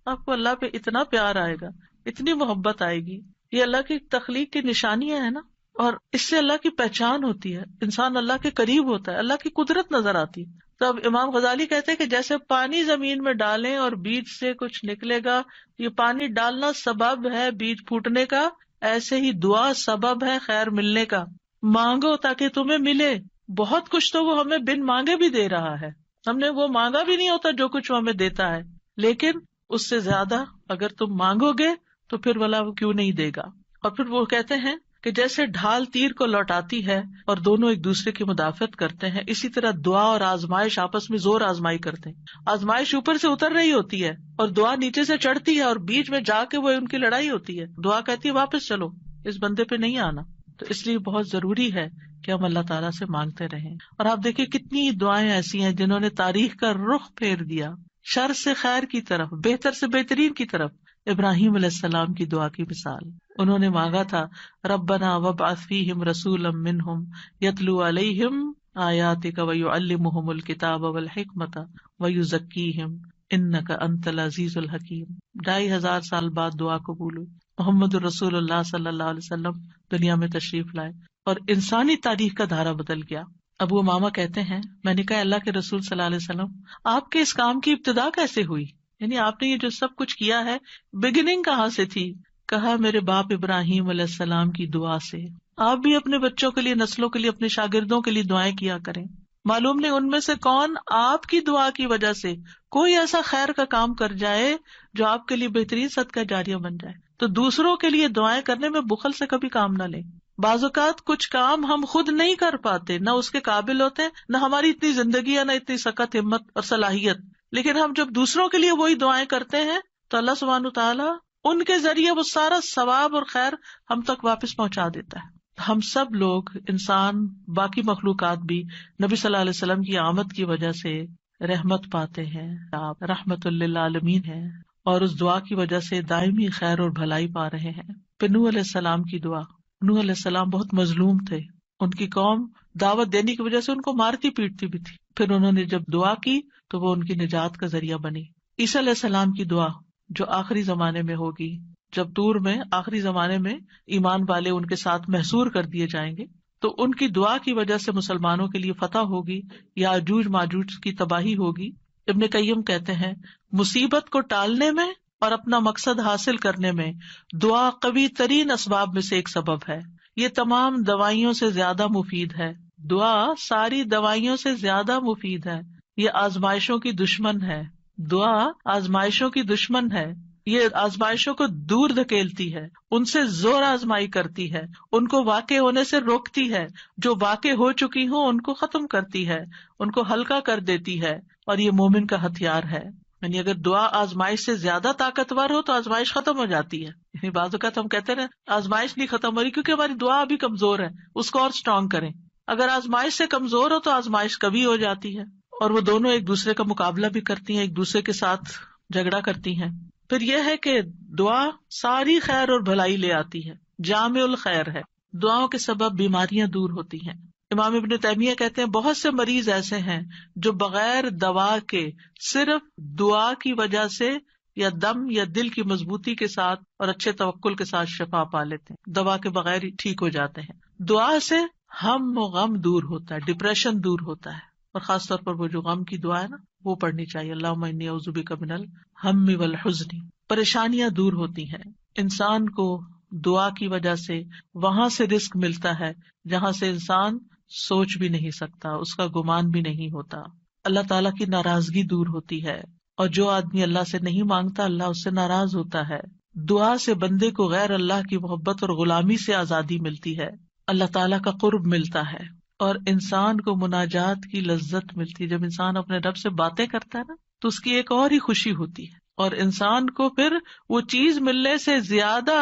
آپ کو اللہ پہ اتنا پیار آئے گا، اتنی محبت آئے گی. یہ اللہ کی تخلیق کی نشانیاں ہیں نا، اور اس سے اللہ کی پہچان ہوتی ہے. انسان اللہ کے قریب ہوتا ہے، اللہ کی قدرت نظر آتی. تو اب امام غزالی کہتے ہیں کہ جیسے پانی زمین میں ڈالیں اور بیج سے کچھ نکلے گا، یہ پانی ڈالنا سبب ہے بیج پھوٹنے کا، ایسے ہی دعا سبب ہے خیر ملنے کا. مانگو تاکہ تمہیں ملے. بہت کچھ تو وہ ہمیں بن مانگے بھی دے رہا ہے، ہم نے وہ مانگا بھی نہیں ہوتا جو کچھ وہ ہمیں دیتا ہے، لیکن اس سے زیادہ اگر تم مانگو گے تو پھر والا وہ کیوں نہیں دے گا. اور پھر وہ کہتے ہیں کہ جیسے ڈھال تیر کو لوٹاتی ہے اور دونوں ایک دوسرے کی مدافعت کرتے ہیں، اسی طرح دعا اور آزمائش آپس میں زور آزمائی کرتے ہیں. آزمائش اوپر سے اتر رہی ہوتی ہے اور دعا نیچے سے چڑھتی ہے اور بیچ میں جا کے وہ ان کی لڑائی ہوتی ہے. دعا کہتی ہے واپس چلو، اس بندے پہ نہیں آنا. تو اس لیے بہت ضروری ہے کہ ہم اللہ تعالیٰ سے مانگتے رہیں. اور آپ دیکھیں کتنی دعائیں ایسی ہیں جنہوں نے تاریخ کا رخ پھیر دیا، شر سے خیر کی طرف، بہتر سے بہترین کی طرف. ابراہیم علیہ السلام کی دعا کی مثال، انہوں نے مانگا تھا ربنا وابعث فیہم رسولا منہم یتلو علیہم آیاتک ویعلمہم الکتاب والحکمت ویزکیہم انک انت العزیز الحکیم. 2500 سال بعد دعا قبول ہوئی. محمد الرسول اللہ صلی اللہ علیہ وسلم دنیا میں تشریف لائے اور انسانی تاریخ کا دھارا بدل گیا. ابو امامہ کہتے ہیں میں نے کہا اللہ کے رسول صلی اللہ علیہ وسلم آپ کے اس کام کی ابتدا کیسے ہوئی، یعنی آپ نے یہ جو سب کچھ کیا ہے بگننگ کہاں سے تھی؟ کہا میرے باپ ابراہیم علیہ السلام کی دعا سے. آپ بھی اپنے بچوں کے لیے، نسلوں کے لیے، اپنے شاگردوں کے لیے دعائیں کیا کریں. معلوم نہیں ان میں سے کون آپ کی دعا کی وجہ سے کوئی ایسا خیر کا کام کر جائے جو آپ کے لیے بہترین صدقہ جاریہ بن جائے. تو دوسروں کے لیے دعائیں کرنے میں بخل سے کبھی کام نہ لیں. بعض اوقات کچھ کام ہم خود نہیں کر پاتے، نہ اس کے قابل ہوتے، نہ ہماری اتنی زندگی ہے، نہ اتنی سخت ہمت اور صلاحیت، لیکن ہم جب دوسروں کے لیے وہی دعائیں کرتے ہیں تو اللہ سبحانہ وتعالیٰ ان کے ذریعے وہ سارا ثواب اور خیر ہم تک واپس پہنچا دیتا ہے. ہم سب لوگ، انسان، باقی مخلوقات بھی نبی صلی اللہ علیہ وسلم کی آمد کی وجہ سے رحمت پاتے ہیں، آپ رحمت للعالمین ہیں، اور اس دعا کی وجہ سے دائمی خیر اور بھلائی پا رہے ہیں. پھر نوح علیہ السلام کی دعا. نوح علیہ السلام بہت مظلوم تھے، ان کی قوم دعوت دینے کی وجہ سے ان کو مارتی پیٹتی بھی تھی، پھر انہوں نے جب دعا کی تو وہ ان کی نجات کا ذریعہ بنی. عیسیٰ علیہ السلام کی دعا جو آخری زمانے میں ہوگی، جب طور میں آخری زمانے میں ایمان والے ان کے ساتھ محصور کر دیے جائیں گے تو ان کی دعا کی وجہ سے مسلمانوں کے لیے فتح ہوگی، یاجوج ماجوج کی تباہی ہوگی. ابن قیم کہتے ہیں مصیبت کو ٹالنے میں اور اپنا مقصد حاصل کرنے میں دعا قوی ترین اسباب میں سے ایک سبب ہے. یہ تمام دوائیوں سے زیادہ مفید ہے. دعا ساری دوائیوں سے زیادہ مفید ہے. یہ آزمائشوں کی دشمن ہے. دعا آزمائشوں کی دشمن ہے. یہ آزمائشوں کو دور دھکیلتی ہے، ان سے زور آزمائی کرتی ہے، ان کو واقع ہونے سے روکتی ہے، جو واقع ہو چکی ہوں ان کو ختم کرتی ہے، ان کو ہلکا کر دیتی ہے، اور یہ مومن کا ہتھیار ہے. یعنی اگر دعا آزمائش سے زیادہ طاقتور ہو تو آزمائش ختم ہو جاتی ہے. یعنی بعض اوقات ہم کہتے ہیں آزمائش نہیں ختم ہو رہی کیونکہ ہماری دعا ابھی کمزور ہے، اس کو اور اسٹرانگ کریں. اگر آزمائش سے کمزور ہو تو آزمائش کبھی ہو جاتی ہے، اور وہ دونوں ایک دوسرے کا مقابلہ بھی کرتی ہیں، ایک دوسرے کے ساتھ جھگڑا کرتی ہیں. پھر یہ ہے کہ دعا ساری خیر اور بھلائی لے آتی ہے، جامع الخیر ہے. دعاؤں کے سبب بیماریاں دور ہوتی ہیں. امام ابن تیمیہ کہتے ہیں بہت سے مریض ایسے ہیں جو بغیر دوا کے صرف دعا کی وجہ سے یا دم یا دل کی مضبوطی کے ساتھ اور اچھے توکل کے ساتھ شفا پا لیتے ہیں، دوا کے بغیر ہی ٹھیک ہو جاتے ہیں. دعا سے ہم و غم دور ہوتا ہے، ڈپریشن دور ہوتا ہے، اور خاص طور پر وہ جو غم کی دعا ہے نا، وہ پڑھنی چاہیے. اللہم انی اعوذ بک من الہم والحزن. پریشانیاں دور ہوتی ہیں انسان کو دعا کی وجہ سے. وہاں سے رزق ملتا ہے جہاں سے انسان سوچ بھی نہیں سکتا, اس کا گمان بھی نہیں ہوتا. اللہ تعالیٰ کی ناراضگی دور ہوتی ہے, اور جو آدمی اللہ سے نہیں مانگتا اللہ اس سے ناراض ہوتا ہے. دعا سے بندے کو غیر اللہ کی محبت اور غلامی سے آزادی ملتی ہے, اللہ تعالیٰ کا قرب ملتا ہے, اور انسان کو مناجات کی لذت ملتی ہے. جب انسان اپنے رب سے باتیں کرتا ہے نا تو اس کی ایک اور ہی خوشی ہوتی ہے, اور انسان کو پھر وہ چیز ملنے سے زیادہ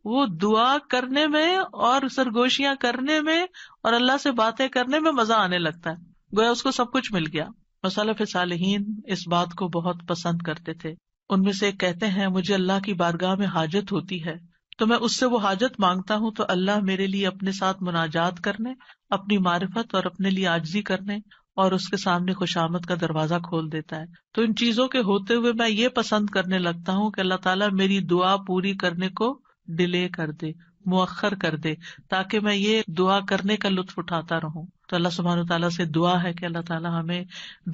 وہ دعا کرنے میں اور سرگوشیاں کرنے میں اور اللہ سے باتیں کرنے میں مزہ آنے لگتا ہے, گویا اس کو سب کچھ مل گیا. سلف صالحین اس بات کو بہت پسند کرتے تھے. ان میں سے ایک کہتے ہیں مجھے اللہ کی بارگاہ میں حاجت ہوتی ہے تو میں اس سے وہ حاجت مانگتا ہوں تو اللہ میرے لیے اپنے ساتھ مناجات کرنے, اپنی معرفت اور اپنے لیے عاجزی کرنے اور اس کے سامنے خوشامد کا دروازہ کھول دیتا ہے. تو ان چیزوں کے ہوتے ہوئے میں یہ پسند کرنے لگتا ہوں کہ اللہ تعالیٰ میری دعا پوری کرنے کو ڈیلے کر دے, مؤخر کر دے, تاکہ میں یہ دعا کرنے کا لطف اٹھاتا رہوں. تو اللہ سبحانہ وتعالیٰ سے دعا ہے کہ اللہ تعالیٰ ہمیں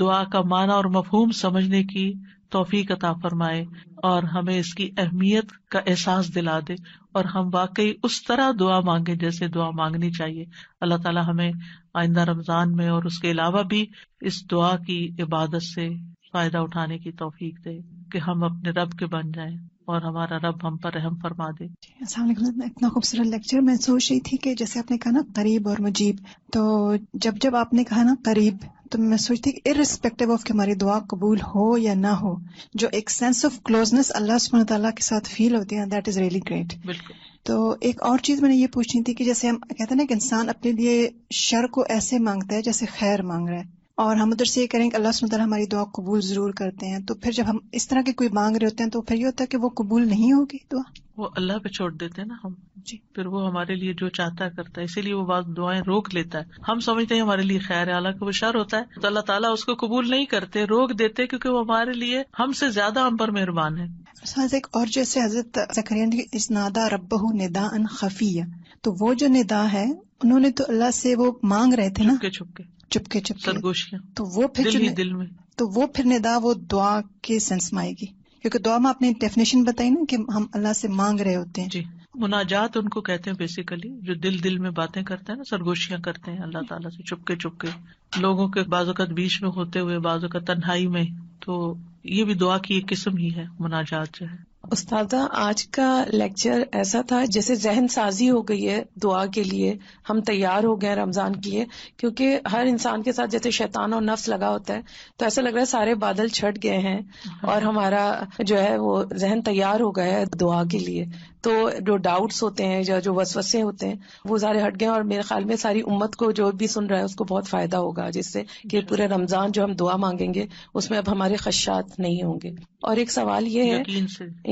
دعا کا معنی اور مفہوم سمجھنے کی توفیق عطا فرمائے اور ہمیں اس کی اہمیت کا احساس دلا دے, اور ہم واقعی اس طرح دعا مانگے جیسے دعا مانگنی چاہیے. اللہ تعالیٰ ہمیں آئندہ رمضان میں اور اس کے علاوہ بھی اس دعا کی عبادت سے فائدہ اٹھانے کی توفیق دے کہ ہم اپنے رب کے بن جائیں اور ہمارا رب ہم پر رحم فرما دے. السلام علیکم. اتنا خوبصورت لیکچر. میں سوچ رہی تھی کہ جیسے آپ نے کہا نا قریب اور مجیب, تو جب آپ نے کہا نا قریب تو میں سوچتی کہ ارسپیکٹو آف کہ ہماری دعا قبول ہو یا نہ ہو, جو ایک سینس آف کلوزنس اللہ سبحانہ تعالیٰ کے ساتھ فیل ہوتی ہے, دیٹ از ریئلی گریٹ. بالکل. تو ایک اور چیز میں نے یہ پوچھنی تھی کہ جیسے ہم کہتے ہیں نا کہ انسان اپنے لیے شر کو ایسے مانگتا ہے جیسے خیر مانگ رہا ہے, اور ہم ادھر سے یہ کریں کہ اللہ سبحانہ تعالیٰ ہماری دعا قبول ضرور کرتے ہیں, تو پھر جب ہم اس طرح کے کوئی مانگ رہے ہوتے ہیں تو پھر یہ ہوتا ہے کہ وہ قبول نہیں ہوگی دعا, وہ اللہ پہ چھوڑ دیتے ہیں نا ہم. جی. پھر وہ ہمارے لیے جو چاہتا ہے کرتا ہے, اسی لیے وہ بعض دعائیں روک لیتا ہے. ہم سمجھتے ہیں ہمارے لیے خیر ہے, حالانکہ وہ شر ہوتا ہے, تو اللہ تعالیٰ اس کو قبول نہیں کرتے, روک دیتے, کیونکہ وہ ہمارے لیے ہم سے زیادہ ہم پر مہربان ہے. ایک اور جیسے حضرت زکریا نے اسنادا ربہ نداء خفیہ, تو وہ جو ندا ہے انہوں نے تو اللہ سے وہ مانگ رہے تھے نا چپکے سرگوشیاں, تو وہ پھر دل ہی دل میں, تو وہ پھر ندا وہ دعا کے سینس میں آئے گی, کیونکہ دعا میں آپ نے ڈیفینیشن بتائی نا کہ ہم اللہ سے مانگ رہے ہوتے ہیں. جی. مناجات ان کو کہتے ہیں بیسیکلی جو دل میں باتیں کرتے ہیں نا, سرگوشیاں کرتے ہیں اللہ تعالیٰ سے چپکے لوگوں کے بعض اوقات بیچ میں ہوتے ہوئے, بعض اوقات تنہائی میں, تو یہ بھی دعا کی ایک قسم ہی ہے مناجات جو ہے. استاذہ آج کا لیکچر ایسا تھا جیسے ذہن سازی ہو گئی ہے دعا کے لیے, ہم تیار ہو گئے رمضان کے لیے, کیونکہ ہر انسان کے ساتھ جیسے شیطان اور نفس لگا ہوتا ہے, تو ایسا لگ رہا ہے سارے بادل چھٹ گئے ہیں اور ہمارا جو ہے وہ ذہن تیار ہو گیا ہے دعا کے لیے. تو جو ڈاؤٹس ہوتے ہیں یا جو وسوسے ہوتے ہیں وہ سارے ہٹ گئے, اور میرے خیال میں ساری امت کو جو بھی سن رہا ہے اس کو بہت فائدہ ہوگا, جس سے کہ پورے رمضان جو ہم دعا مانگیں گے اس میں اب ہمارے خدشات نہیں ہوں گے. اور ایک سوال یہ ہے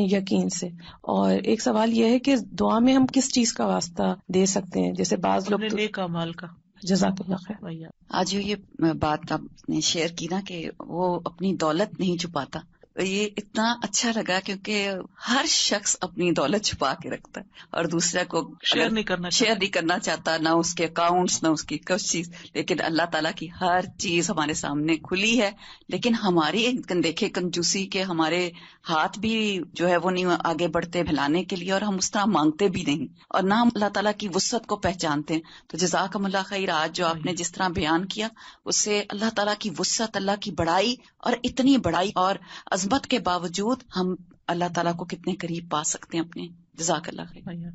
یقین سے, اور ایک سوال یہ ہے کہ دعا میں ہم کس چیز کا واسطہ دے سکتے ہیں, جیسے بعض لوگ نیک اعمال کا. جزاک اللہ خیر. آج جو یہ بات آپ نے شیئر کی نا کہ وہ اپنی دولت نہیں چھپاتا, یہ اتنا اچھا لگا, کیونکہ ہر شخص اپنی دولت چھپا کے رکھتا ہے اور دوسرا کو شیئر نہیں کرنا چاہتا, نہ اس کے اکاؤنٹس نہ اس کی کچھ چیز. لیکن اللہ تعالیٰ کی ہر چیز ہمارے سامنے کھلی ہے, لیکن ہماری دیکھے کنجوسی کے ہمارے ہاتھ بھی جو ہے وہ نہیں آگے بڑھتے پھیلانے کے لیے, اور ہم اس طرح مانگتے بھی نہیں, اور نہ ہم اللہ تعالیٰ کی وسعت کو پہچانتے ہیں. تو جزاکم اللہ خیر, آج جو آپ نے جس طرح بیان کیا اس سے اللہ تعالیٰ کی وسعت, اللہ کی بڑائی, اور اتنی بڑائی اور عظمت کے باوجود ہم اللہ تعالیٰ کو کتنے قریب پا سکتے ہیں اپنے. جزاک اللہ خیر.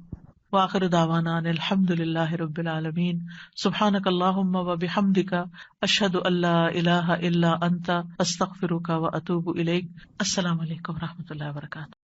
وآخر دعوانا ان الحمد للہ رب العالمین. سبحانک اللہم و بحمدک, اشہد ان لا الہ الا انت, استغفرک و اتوب الیک. السلام علیکم و رحمۃ اللہ وبرکاتہ.